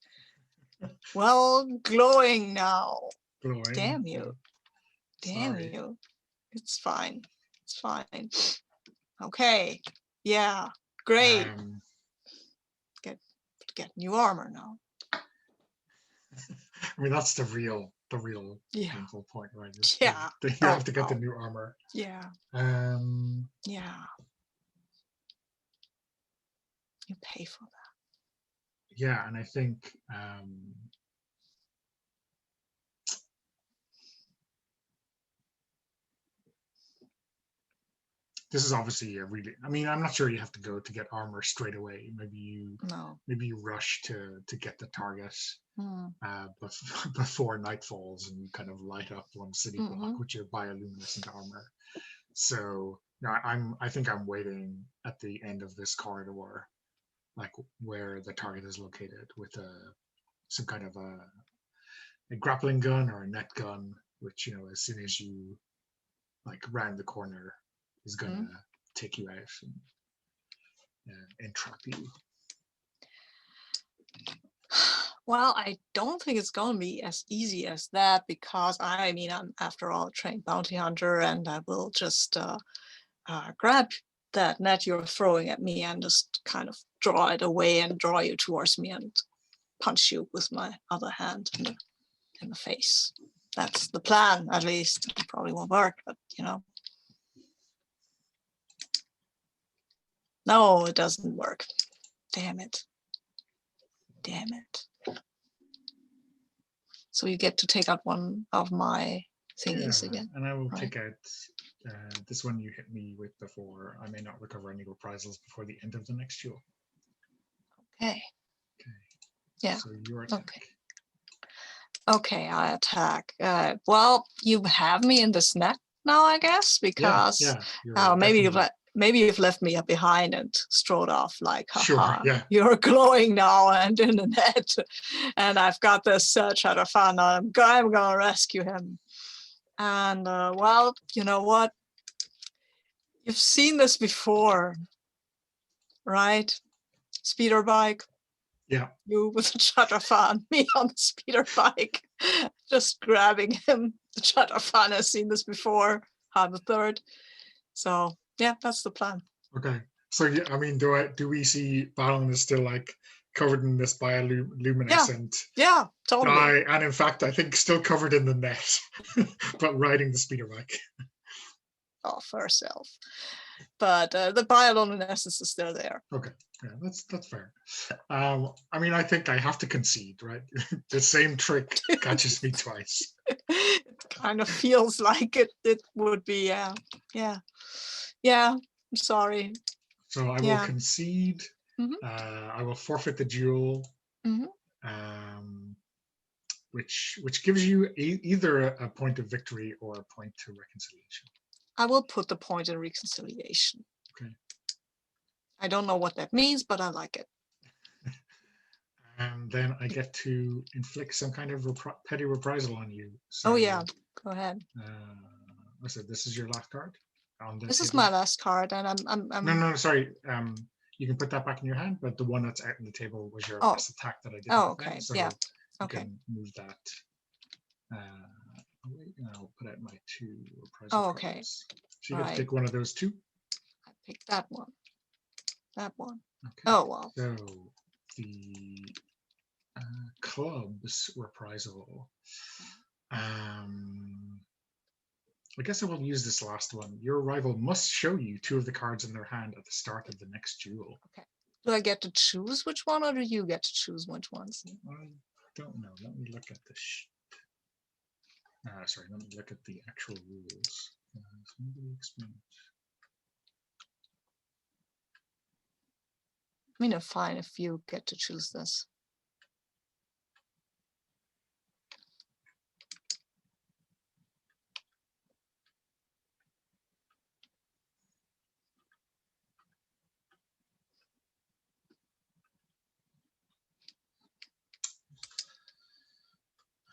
glowing now. Glowing. Damn you. Damn you. It's fine. It's fine. Okay. Yeah. Great. Get new armor now. I mean, that's the real painful point, right? Yeah. You have to get the new armor. Yeah. Yeah. You pay for that. Yeah, and I think this is obviously I'm not sure you have to go to get armor straight away. Maybe you rush to get the target before night falls, and you kind of light up one city block with your bioluminescent armor. So I think I'm waiting at the end of this corridor, like where the target is located, with some kind of a grappling gun or a net gun, which as soon as you like round the corner is gonna take you out and trap you. Well, I don't think it's going to be as easy as that, because I'm after all a trained bounty hunter, and I will just grab that net you're throwing at me and just kind of draw it away and draw you towards me and punch you with my other hand in the face. That's the plan, at least. It probably won't work, but No, it doesn't work. Damn it. Damn it. So you get to take out one of my thingies again. And I will take out this one you hit me with before. I may not recover any reprisals before the end of the next duel. Okay. Yeah. So your attack. Okay, I attack. Well, you have me in this net now, I guess, because maybe you've left me up behind and strode off like, haha, you're glowing now and in the net, and I've got this Chateau. I'm gonna rescue him. And well, you know what? You've seen this before, right? Speeder bike. Yeah. You with the Chateau, me on the speeder bike, just grabbing him. The Chateau has seen this before. I'm the third. So yeah, that's the plan. Okay. So yeah, I mean, do we see Balon is still like covered in this bioluminescent totally dye, and in fact, I think still covered in the net, but riding the speeder bike. off herself. But the bioluminescence is still there. Okay, yeah, that's fair. I mean, I think I have to concede, right? The same trick catches me twice. It kind of feels like it would be, yeah. I'm sorry. So I will Yeah. concede. Mhm. I will forfeit the duel, Mhm. which gives you either a point of victory or a point to reconciliation. I will put the point in reconciliation. Okay. I don't know what that means, but I like it. And then I get to inflict some kind of petty reprisal on you. So, Oh yeah, go ahead. I said this is your last card on the This is table. my last card, and I'm No, sorry. You can put that back in your hand, but the one that's out on the table was your last attack that I didn't Oh, defend. okay. So Yeah. you Okay. can move that. I'll put out my 2 reprisal okay. cards. So you get to Right. pick one of those 2. I picked that one. That one. Okay. Oh well. So the club's reprisal. I guess I will use this last one. Your rival must show you 2 of the cards in their hand at the start of the next duel. Okay. Do I get to choose which one, or do you get to choose which ones? I don't know. Let me look at the. Sorry, let me look at the actual rules. Somebody explain it. I mean, I'm fine if you get to choose this.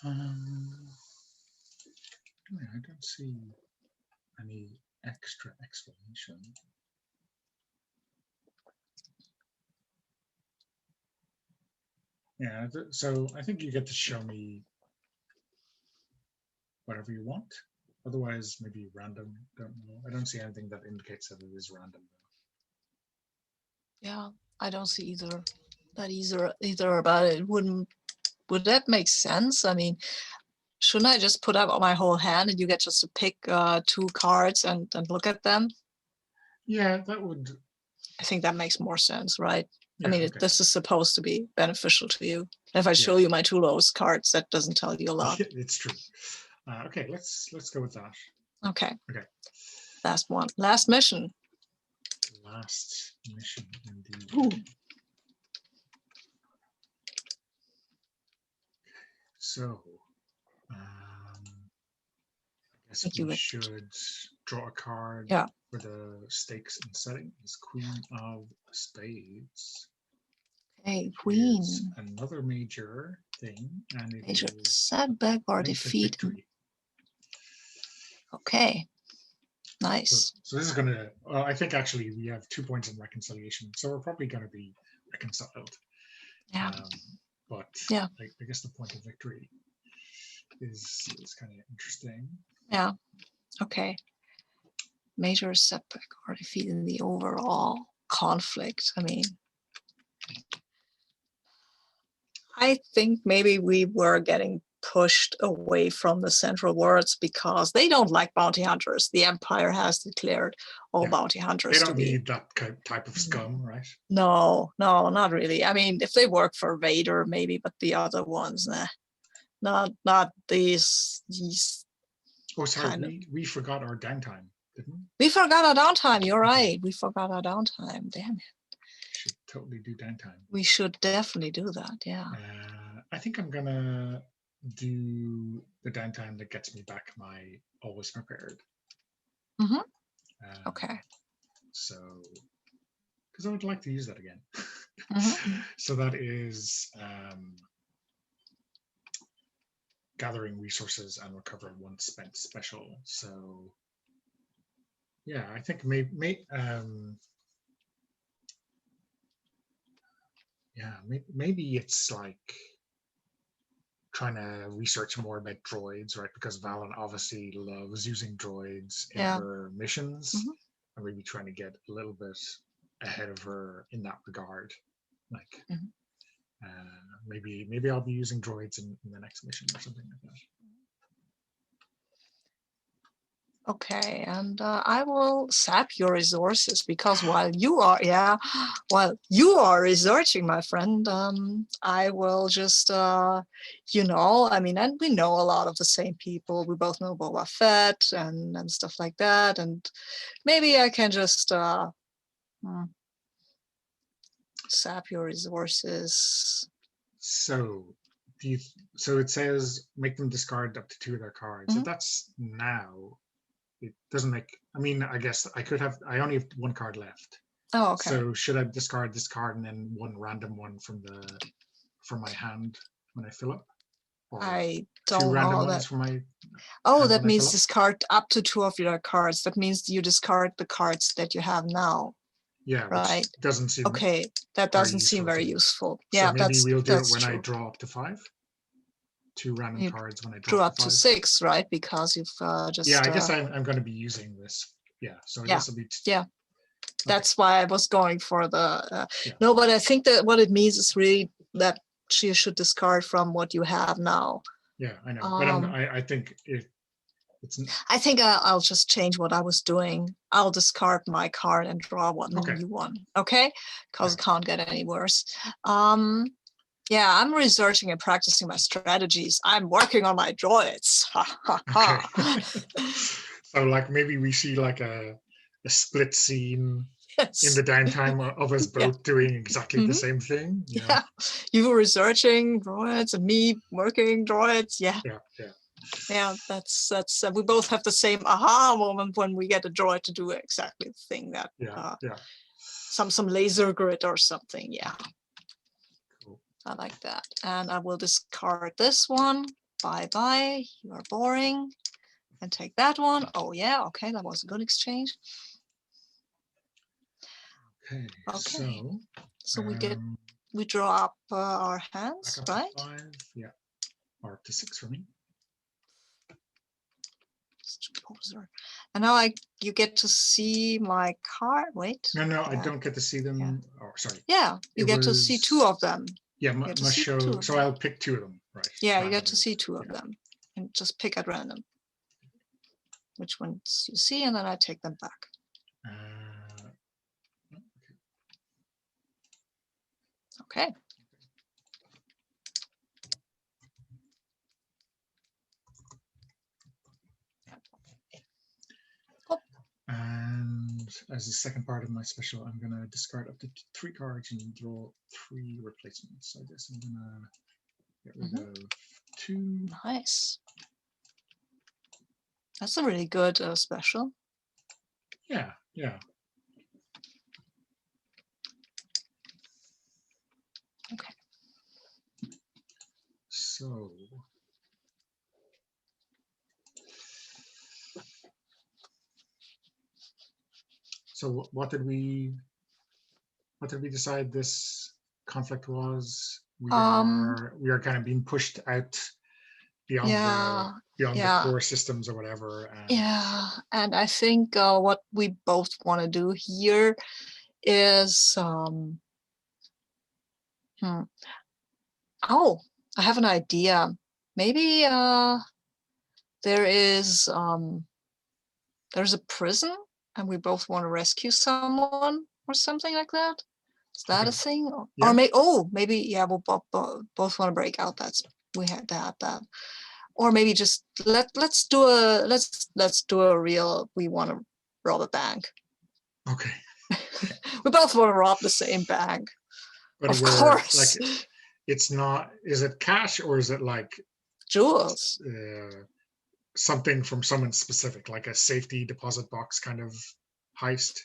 I don't see any extra explanation. Yeah, so I think you get to show me whatever you want. Otherwise, maybe random. Don't know. I don't see anything that indicates that it is random. Yeah, I don't see either. But it wouldn't. Would that make sense? I mean, shouldn't I just put up my whole hand and you get just to pick 2 cards and look at them? Yeah, that would. I think that makes more sense, right? Yeah, I mean, okay. this is supposed to be beneficial to you. If I show you my 2 lowest cards, that doesn't tell you a lot. It's true. Okay, let's go with that. Okay. Okay. Last one. Last mission. Last mission, indeed. Ooh. So, I guess we should draw a card for the stakes and setting. Is Queen of Spades. Okay, Queen. Another major thing, and it major is setback or defeat. Okay, nice. So this is going to, well, I think actually we have 2 points in reconciliation, so we're probably going to be reconciled. Yeah. But yeah, I guess the point of victory is kind of interesting. Yeah. Okay. Major setback or defeat in the overall conflict. I mean, I think maybe we were getting pushed away from the Central Worlds because they don't like bounty hunters. The Empire has declared all bounty hunters they don't to be. need that type of scum, right? No, not really. I mean, if they work for Vader, maybe, but the other ones, nah. Not these. Oh, sorry, we forgot our downtime, didn't we? We forgot our downtime. You're right. We forgot our downtime. Damn it. Should totally do downtime. We should definitely do that. Yeah. I think I'm gonna do the downtime that gets me back my always prepared. Mm-hmm. Okay. So, because I would like to use that again. Mm-hmm. So that is gathering resources and recover once spent special. So, yeah, I think maybe it's like trying to research more about droids, right? Because Valen obviously loves using droids in her missions, and maybe trying to get a little bit ahead of her in that regard. Like, maybe I'll be using droids in the next mission or something like that. Okay, and I will sap your resources because while you are researching, my friend, I will just, I mean, and we know a lot of the same people. We both know Boba Fett and stuff like that, and maybe I can just hmm, sap your resources. So, do you? So it says make them discard up to 2 of their cards. If Mhm. that's now, it doesn't make. I mean, I guess I could have. I only have 1 card left. Oh, okay. So should I discard this card and then 1 random one from my hand when I fill up, or I 2 don't random know ones that. from my Oh, hand that when I fill means up? discard up to 2 of your cards. That means you discard the cards that you have now, Yeah, which right? doesn't seem Okay, that very doesn't seem useful to very me. useful. So Yeah, maybe we'll do it that's when I true. draw up to 5. 2 random You cards when I draw drew up to up to 5. 6, right? Because you've Yeah, just I guess I'm going to be using this. Yeah, so yeah, this will be yeah. okay. That's why I was going for the Yeah, no, but I think that what it means is really that you should discard from what you have now. yeah, I know, but Um, I think it's I think I'll just change what I was doing. I'll discard my card and draw one okay. new one, okay? Because Yeah. it can't get any worse. Um, yeah, I'm researching and practicing my strategies. I'm working on my droids. Ha ha Okay. ha. So like maybe we see like a split scene in Yes. the downtime of us Yeah. both doing exactly the Mhm. same thing. Yeah. Yeah. You were researching droids and me working droids. Yeah. Yeah. Yeah. Yeah. That's we both have the same aha moment when we get a droid to do exactly the thing that Yeah. Yeah. some laser grid or something. Yeah. Cool. I like that. And I will discard this one. Bye bye. You are boring. And take that one. Oh yeah. Okay. That was a good exchange. Okay. Okay. So So um we draw up our back hands, up to right? 5. Yeah. Or up to 6 for me. Poser. And now you get to see my card. Wait. No, I Yeah. don't get to see Yeah. them. Oh, sorry. Yeah. You It get to see 2 was of them. yeah, You get to must see 2 show. of So them. I'll pick 2 of them, right? Yeah, you get to Randomly. see 2 of Yeah. them. And just pick at random which ones you see, and then I take them back. Okay. Cool. And as the second part of my special, I'm going to discard up to 3 cards and draw 3 replacements. I guess I'm going to get rid of 2. Nice. That's a really good special. Yeah, yeah. Okay. So what did we decide this conflict was? We are kind of being pushed out beyond Yeah, the yeah, core systems or whatever. And yeah. And I think what we both want to do here is oh, I have an idea. Maybe there is there's a prison and we both want to rescue someone or something like that. Is that a okay, thing? yeah, Maybe yeah, we'll both want to break out. We had to have that. Or maybe just let's do a real we want to rob a bank. okay. We both want to rob the same bank. But Of we're like, course. it's not. Is it cash or is it like Jewels. something from someone specific, like a safety deposit box kind of heist?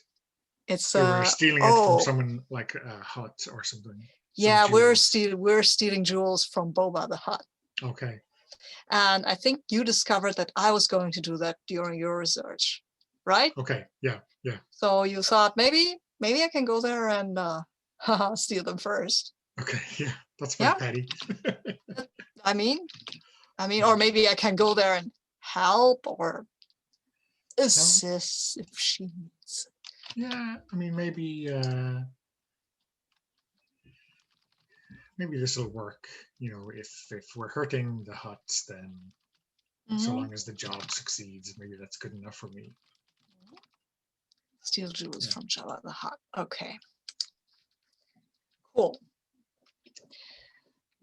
It's Where we're stealing it from someone like a hut or something. Yeah, we're stealing jewels from Boba the Hutt. Okay. And I think you discovered that I was going to do that during your research, right? Okay. Yeah. Yeah. So you thought maybe I can go there and steal them first. Okay. Yeah. That's very Yeah. petty. I mean, Yeah. or maybe I can go there and help or No. assist if she needs. Yeah. I mean, maybe this will work. You know, if we're hurting the huts, then So long as the job succeeds, maybe that's good enough for me. Steal jewels Yeah. from Jabba the Hutt. Okay. Cool.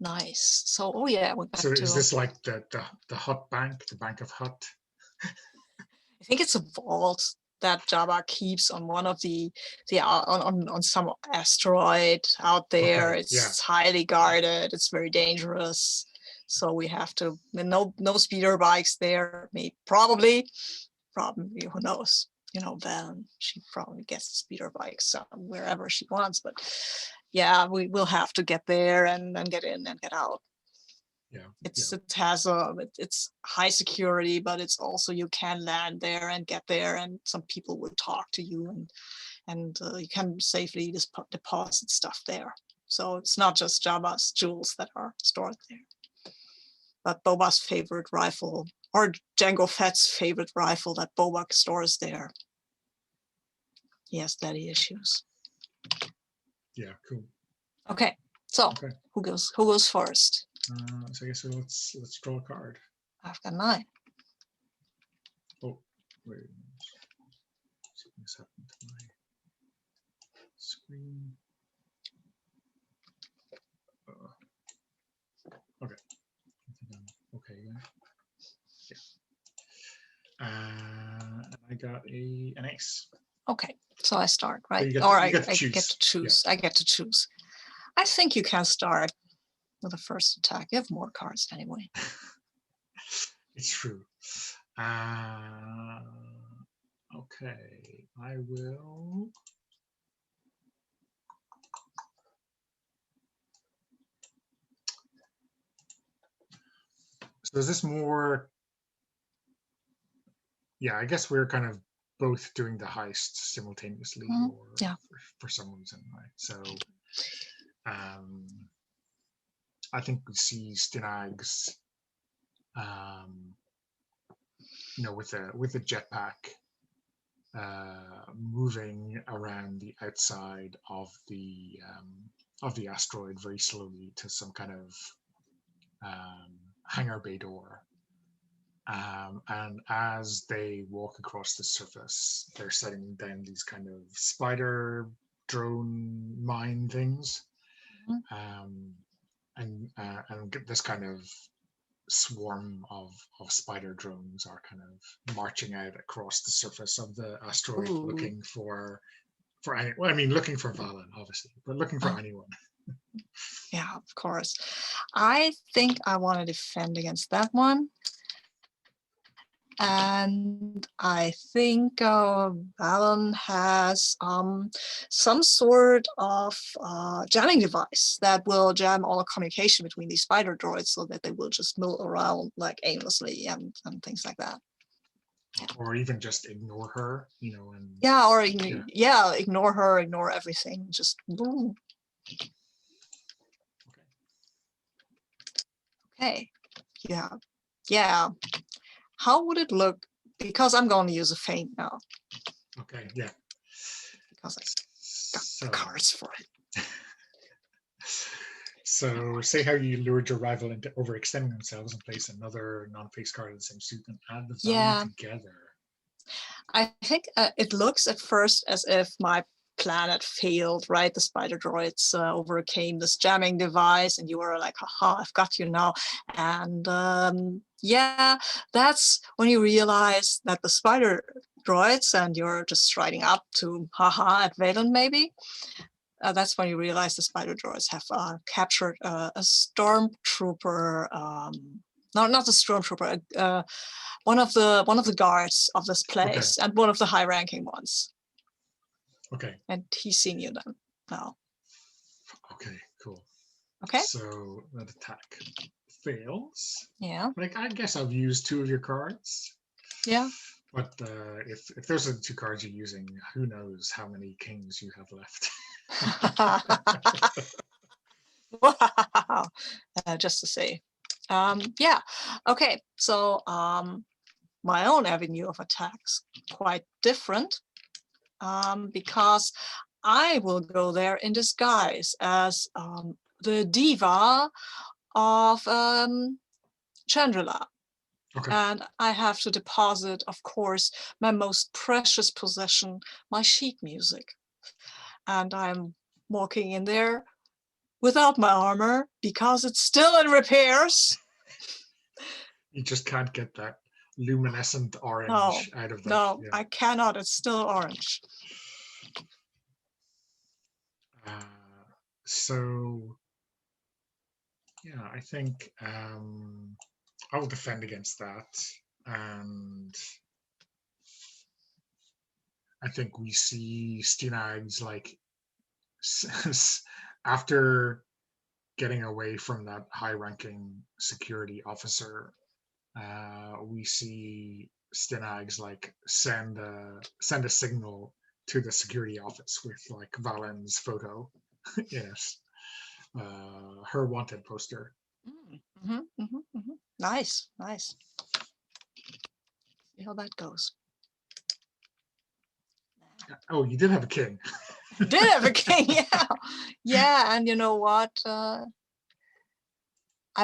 Nice. So, oh yeah, we're back So to. is this like the Hutt Bank, the Bank of Hutt? I think it's a vault that Jabba keeps on one of the on some asteroid out there. Okay, It's yeah. highly guarded. It's very dangerous. So we have to no speeder bikes there. Maybe probably who knows? You know, Val, she probably gets a speeder bike wherever she wants. But yeah, we will have to get there and then get in and get out. Yeah. It has it's high security, but it's also you can land there and get there, and some people will talk to you, and you can safely just deposit stuff there. So it's not just Jabba's jewels that are stored there, but Boba's favorite rifle, or Jango Fett's favorite rifle that Boba stores there. He has daddy issues. Yeah, cool. Okay, so who goes first? So I guess let's draw a card. I've got 9. Oh, wait. Something's happened to my screen. Okay. Okay. Yeah. I got an ace. Okay, so I start, right? So I get to choose. Yeah. I get to choose. I think you can start with the first attack. You have more cards anyway. It's true. Okay, I will. So is this more? Yeah, I guess we're kind of both doing the heist simultaneously, or yeah, for some reason, right? So, I think we see Stinags, with a jetpack, moving around the outside of the asteroid very slowly to some kind of hangar bay door. And as they walk across the surface, they're setting down these kind of spider drone mine things, and this kind of swarm of spider drones are kind of marching out across the surface of the asteroid. Ooh. Looking for any, well, I mean, looking for Valen, obviously, but looking for anyone. Yeah, of course. I think I want to defend against that one. And I think Valen has some sort of jamming device that will jam all the communication between these spider droids so that they will just mill around like aimlessly and things like that. Or even just ignore her, and yeah, or ignore her, ignore everything, just boom. Okay. Yeah. How would it look? Because I'm going to use a feint now. Okay, yeah. Because I got the cards for it. So say how you lured your rival into overextending themselves and place another non-face card in the same suit and add the value together. I think it looks at first as if my planet failed, right? The spider droids overcame this jamming device and you were like, haha, I've got you now. And that's when you realize that the spider droids, and you're just striding up to haha at Valen maybe. That's when you realize the spider droids have captured a stormtrooper, not a stormtrooper, one of the guards of this place, and one of the high-ranking ones. Okay. And he's seeing you then now. Okay, cool. Okay. So that attack fails. Yeah. Like, I guess I've used 2 of your cards. Yeah. But if those are the 2 cards you're using, who knows how many kings you have left. Wow. Just to say. Yeah. Okay. So my own avenue of attacks quite different. Because I will go there in disguise as the diva of Chandrila. Okay. And I have to deposit, of course, my most precious possession, my sheet music. And I'm walking in there without my armor because it's still in repairs. You just can't get that luminescent No, orange out of that. no, Yeah. I cannot. It's still orange. So yeah, I think I will defend against that, and I think we see Steenag's like after getting away from that high-ranking security officer, we see Steenag's like send a signal to the security office with like Valen's photo in it, her wanted poster. Nice, nice. See how that goes. Oh, you did have a king. Did have a king, yeah. Yeah, and you know what? I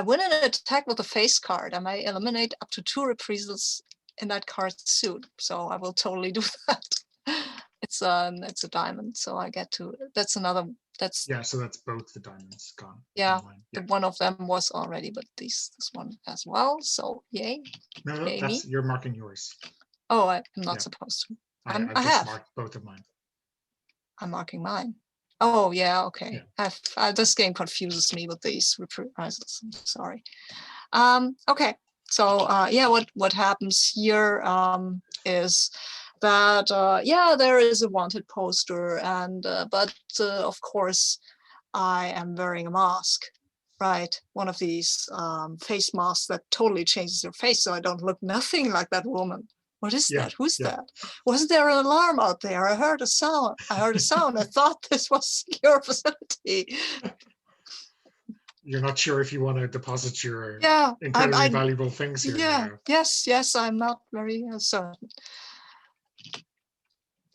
win an attack with a face card. I may eliminate up to 2 reprisals in that card's suit. So I will totally do that. It's a diamond, so I get to. That's another. That's Yeah, so that's both the diamonds gone. yeah. Yeah. One of them was already, but this one as well. So yay! No, Yay that's me. you're marking yours. Oh, I'm not Yeah. supposed to. I I just have. marked both of mine. I'm marking mine. Oh yeah, okay. Yeah. This game confuses me with these reprisals. I'm sorry. Okay. So yeah, what happens here is that yeah, there is a wanted poster, and but of course I am wearing a mask, right? One of these face masks that totally changes your face, so I don't look nothing like that woman. What is that? Who's that? Wasn't there an alarm out there? I heard a sound. I thought this was your facility. You're not sure if you want to deposit your incredibly valuable things here. Yeah. Yes. I'm not very certain.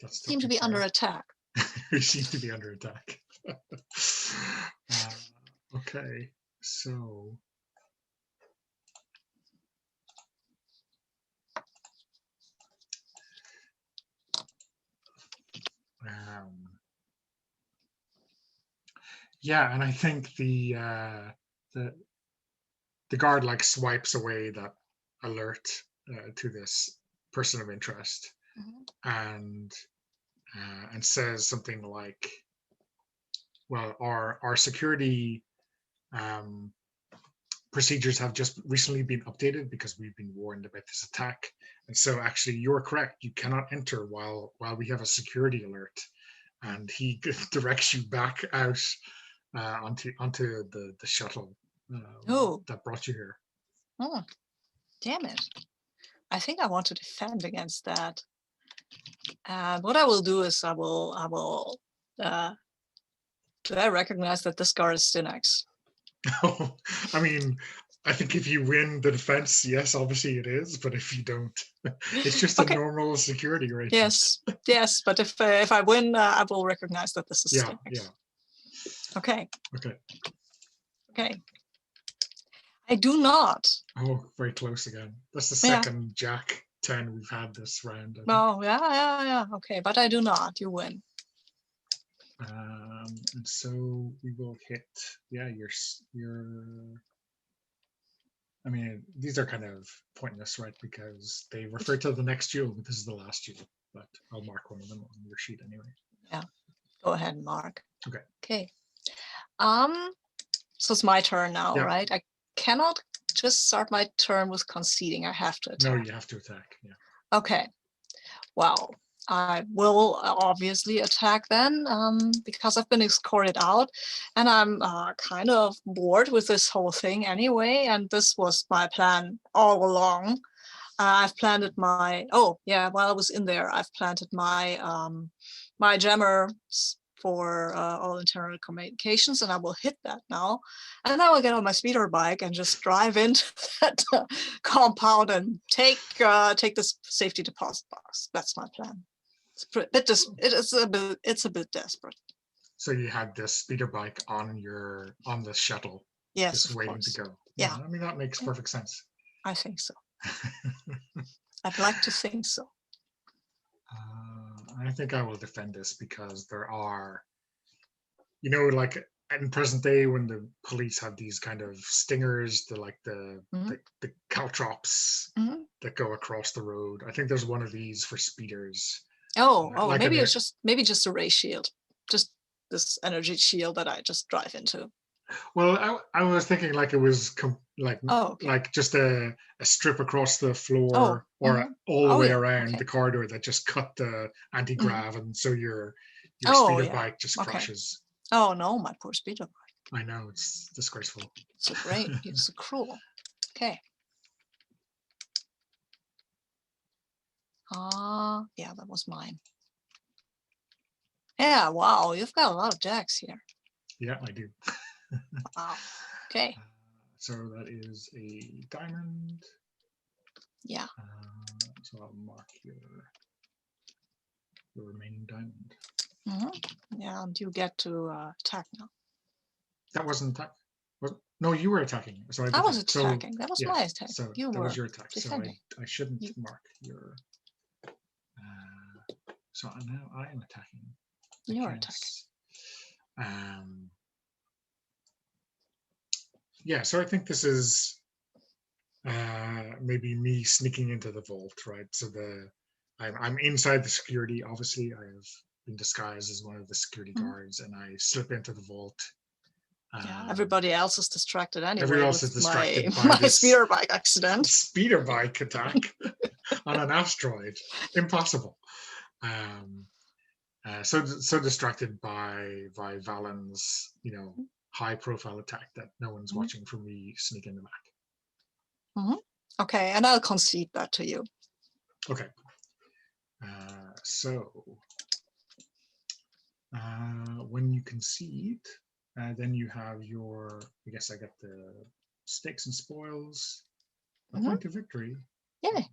Seem to be under attack. We seem to be under attack. Okay, so yeah, and I think the guard like swipes away that alert to this person of interest, and says something like, well, our security procedures have just recently been updated because we've been warned about this attack, and so actually you're correct, you cannot enter while we have a security alert. And he directs you back out onto the shuttle that brought you here. Oh, damn it. I think I want to defend against that. And what I will do is I will do I recognize that this guard is Stynax? I mean, I think if you win the defense, yes, obviously it is. But if you don't, it's just a normal security rate. Yes. But if I win, I will recognize that this is Stynax. Yeah. Okay. Okay. I do not. Oh, very close again. That's the second Jack 10 we've had this round. Oh, yeah. Okay, but I do not. You win. And so we will hit. Yeah, your. I mean, these are kind of pointless, right? Because they refer to the next duel, but this is the last duel. But I'll mark one of them on your sheet anyway. Yeah, go ahead and mark. Okay. So it's my turn now, right? I cannot just start my turn with conceding. I have to attack. No, you have to attack. Yeah. Okay. Well, I will obviously attack then because I've been escorted out, and I'm kind of bored with this whole thing anyway. And this was my plan all along. I've planted my while I was in there, I've planted my my jammer for all internal communications, and I will hit that now. And then I will get on my speeder bike and just drive into that compound and take this safety deposit box. That's my plan. It's a bit desperate. So you had this speeder bike on the shuttle, yes, just waiting to go. Yeah, I mean that makes perfect sense. I think so. I'd like to think so. I think I will defend this because there are, like in present day when the police have these kind of stingers, the Mhm, the caltrops mhm. that go across the road. I think there's one of these for speeders, Oh, like an maybe air. it's just a ray shield, just this energy shield that I just drive into. Well, I was thinking like it was Oh, okay. like just a strip across the Oh, floor or mhm. all the Oh way yeah. around the Okay. corridor that just cut the Mhm. anti-grav, and so your Oh speeder yeah. bike just Okay. crashes. Oh no, my poor speeder. I know, it's disgraceful. So great. You're so cruel. Okay. Yeah, that was mine. Yeah, wow, you've got a lot of jacks here. Yeah, I do. Wow. Okay. So that is a diamond. Yeah. So I'll mark your remaining diamond. Yeah, and you get to attack now. That wasn't attack. No, you were attacking. So I I did was that. So attacking. That was yeah, my attack. so You that was were your attack. So defending. I shouldn't You. mark your. So now I am attacking You're attacking. against. Um, yeah, so I think this is maybe me sneaking into the vault, right? So I'm inside the security. Obviously, I have been disguised as one of the security Mhm. guards, and I slip into the vault. Yeah, Um, everybody else is distracted anyway Everyone else with is my distracted by my this speeder bike accident. speeder bike attack on an asteroid. Impossible. Um, so distracted by Valen's high profile attack that no one's Mhm, watching for me sneaking the back. mhm. Okay, and I'll concede that to you. Okay. So when you concede, then you have your. I guess I got the stakes and spoils. A Mhm. point of victory. Yay,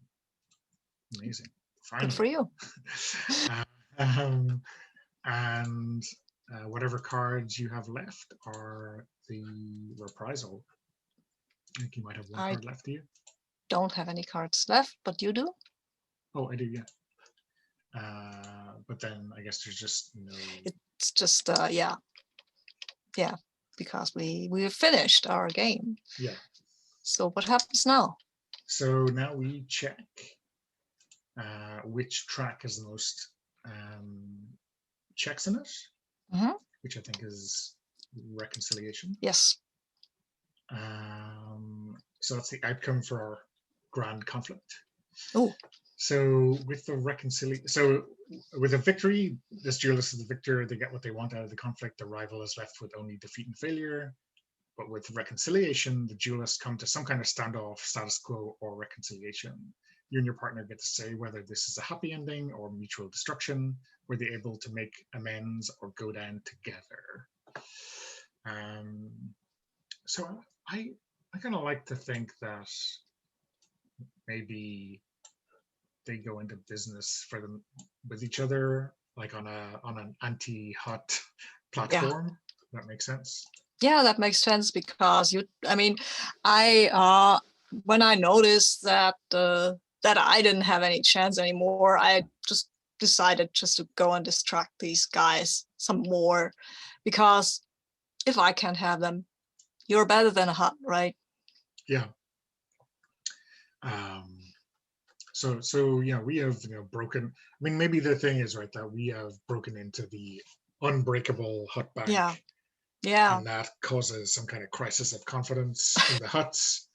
Amazing. good for Finally. you. um, and whatever cards you have left are the reprisal. I think you might have one I card left, do you? don't have any cards left, but you do. Oh, I do, yeah. But then I guess there's just no. It's just yeah, because we finished our game. Yeah. So what happens now? So now we check which track has the most checks in it, Mhm. which I think is reconciliation. Yes. So that's the outcome for our grand conflict. Oh. So with the with a victory, this duelist is the victor. They get what they want out of the conflict. The rival is left with only defeat and failure. But with reconciliation, the duelists come to some kind of standoff, status quo, or reconciliation. You and your partner get to say whether this is a happy ending or mutual destruction. Were they able to make amends or go down together? Um, so I kind of like to think that maybe they go into business for them with each other, like on an anti-hot Yeah. platform. That makes sense. Yeah, that makes sense because I mean, I when I noticed that I didn't have any chance anymore, I just decided just to go and distract these guys some more because if I can't have them, you're better than a hut, right? Yeah. Um, so we have broken. I mean, maybe the thing is right that we have broken into the unbreakable hut bank, Yeah. Yeah. and that causes some kind of crisis of confidence in the huts.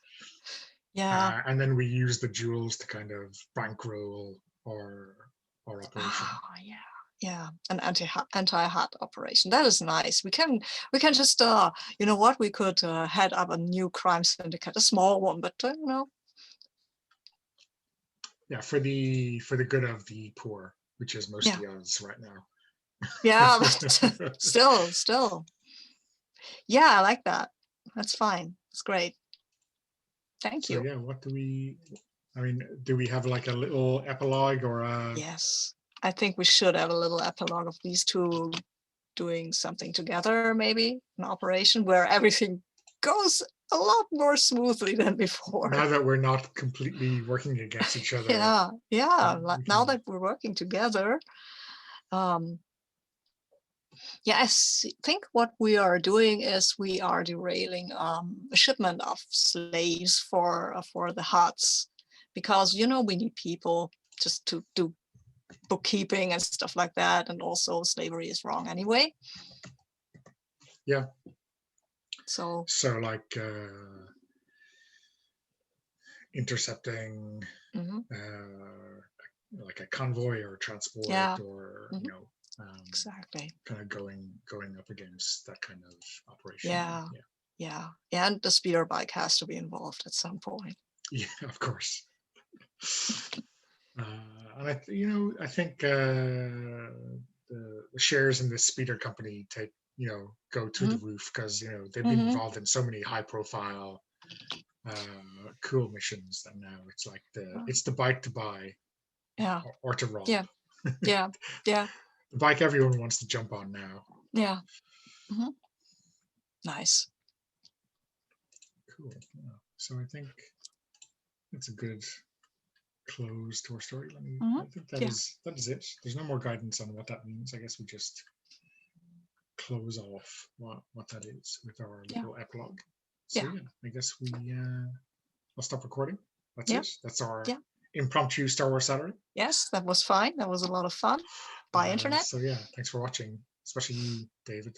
Yeah. And then we use the jewels to kind of bankroll our operation. Oh, yeah. Yeah, an anti-hut operation. That is nice. We can just you know what? We could head up a new crime syndicate, a small one, but Yeah, for the good of the poor, which is yeah. mostly us right now. Yeah, but still. Yeah, I like that. That's fine. It's great. Thank So you. yeah, I mean, do we have like a little epilogue or a? Yes. I think we should have a little epilogue of these two doing something together, maybe an operation where everything goes a lot more smoothly than before. Now that we're not completely working against each other, Yeah, yeah. we Now can, that we're working together, yeah, think what we are doing is we are derailing a shipment of slaves for the huts, because we need people just to do bookkeeping and stuff like that, and also slavery is wrong anyway. yeah. So So like intercepting mhm, like a convoy or transport, yeah, or mhm, exactly. kind of going up against that kind of operation. Yeah, Yeah, yeah, and the speeder bike has to be involved at some point. yeah, of course. And I think the shares in this speeder company go through the Mhm, roof, because they've been mhm, involved in so many high profile cool missions that now it's the bike to buy, yeah, or to rob. yeah, yeah, yeah, The bike everyone wants to jump on now. yeah. Mhm. Nice. Cool. Yeah. So I think it's a good close to our story. Mhm, I think yeah, that is it. There's no more guidance on what that means. I guess we just close off what that is with our yeah, little epilogue. So yeah, yeah, I guess I'll stop recording. That's yeah, it. That's our yeah. impromptu Star Wars Saturday. Yes, that was fine. That was a lot of fun. Bye, internet. So yeah, thanks for watching, especially you, David.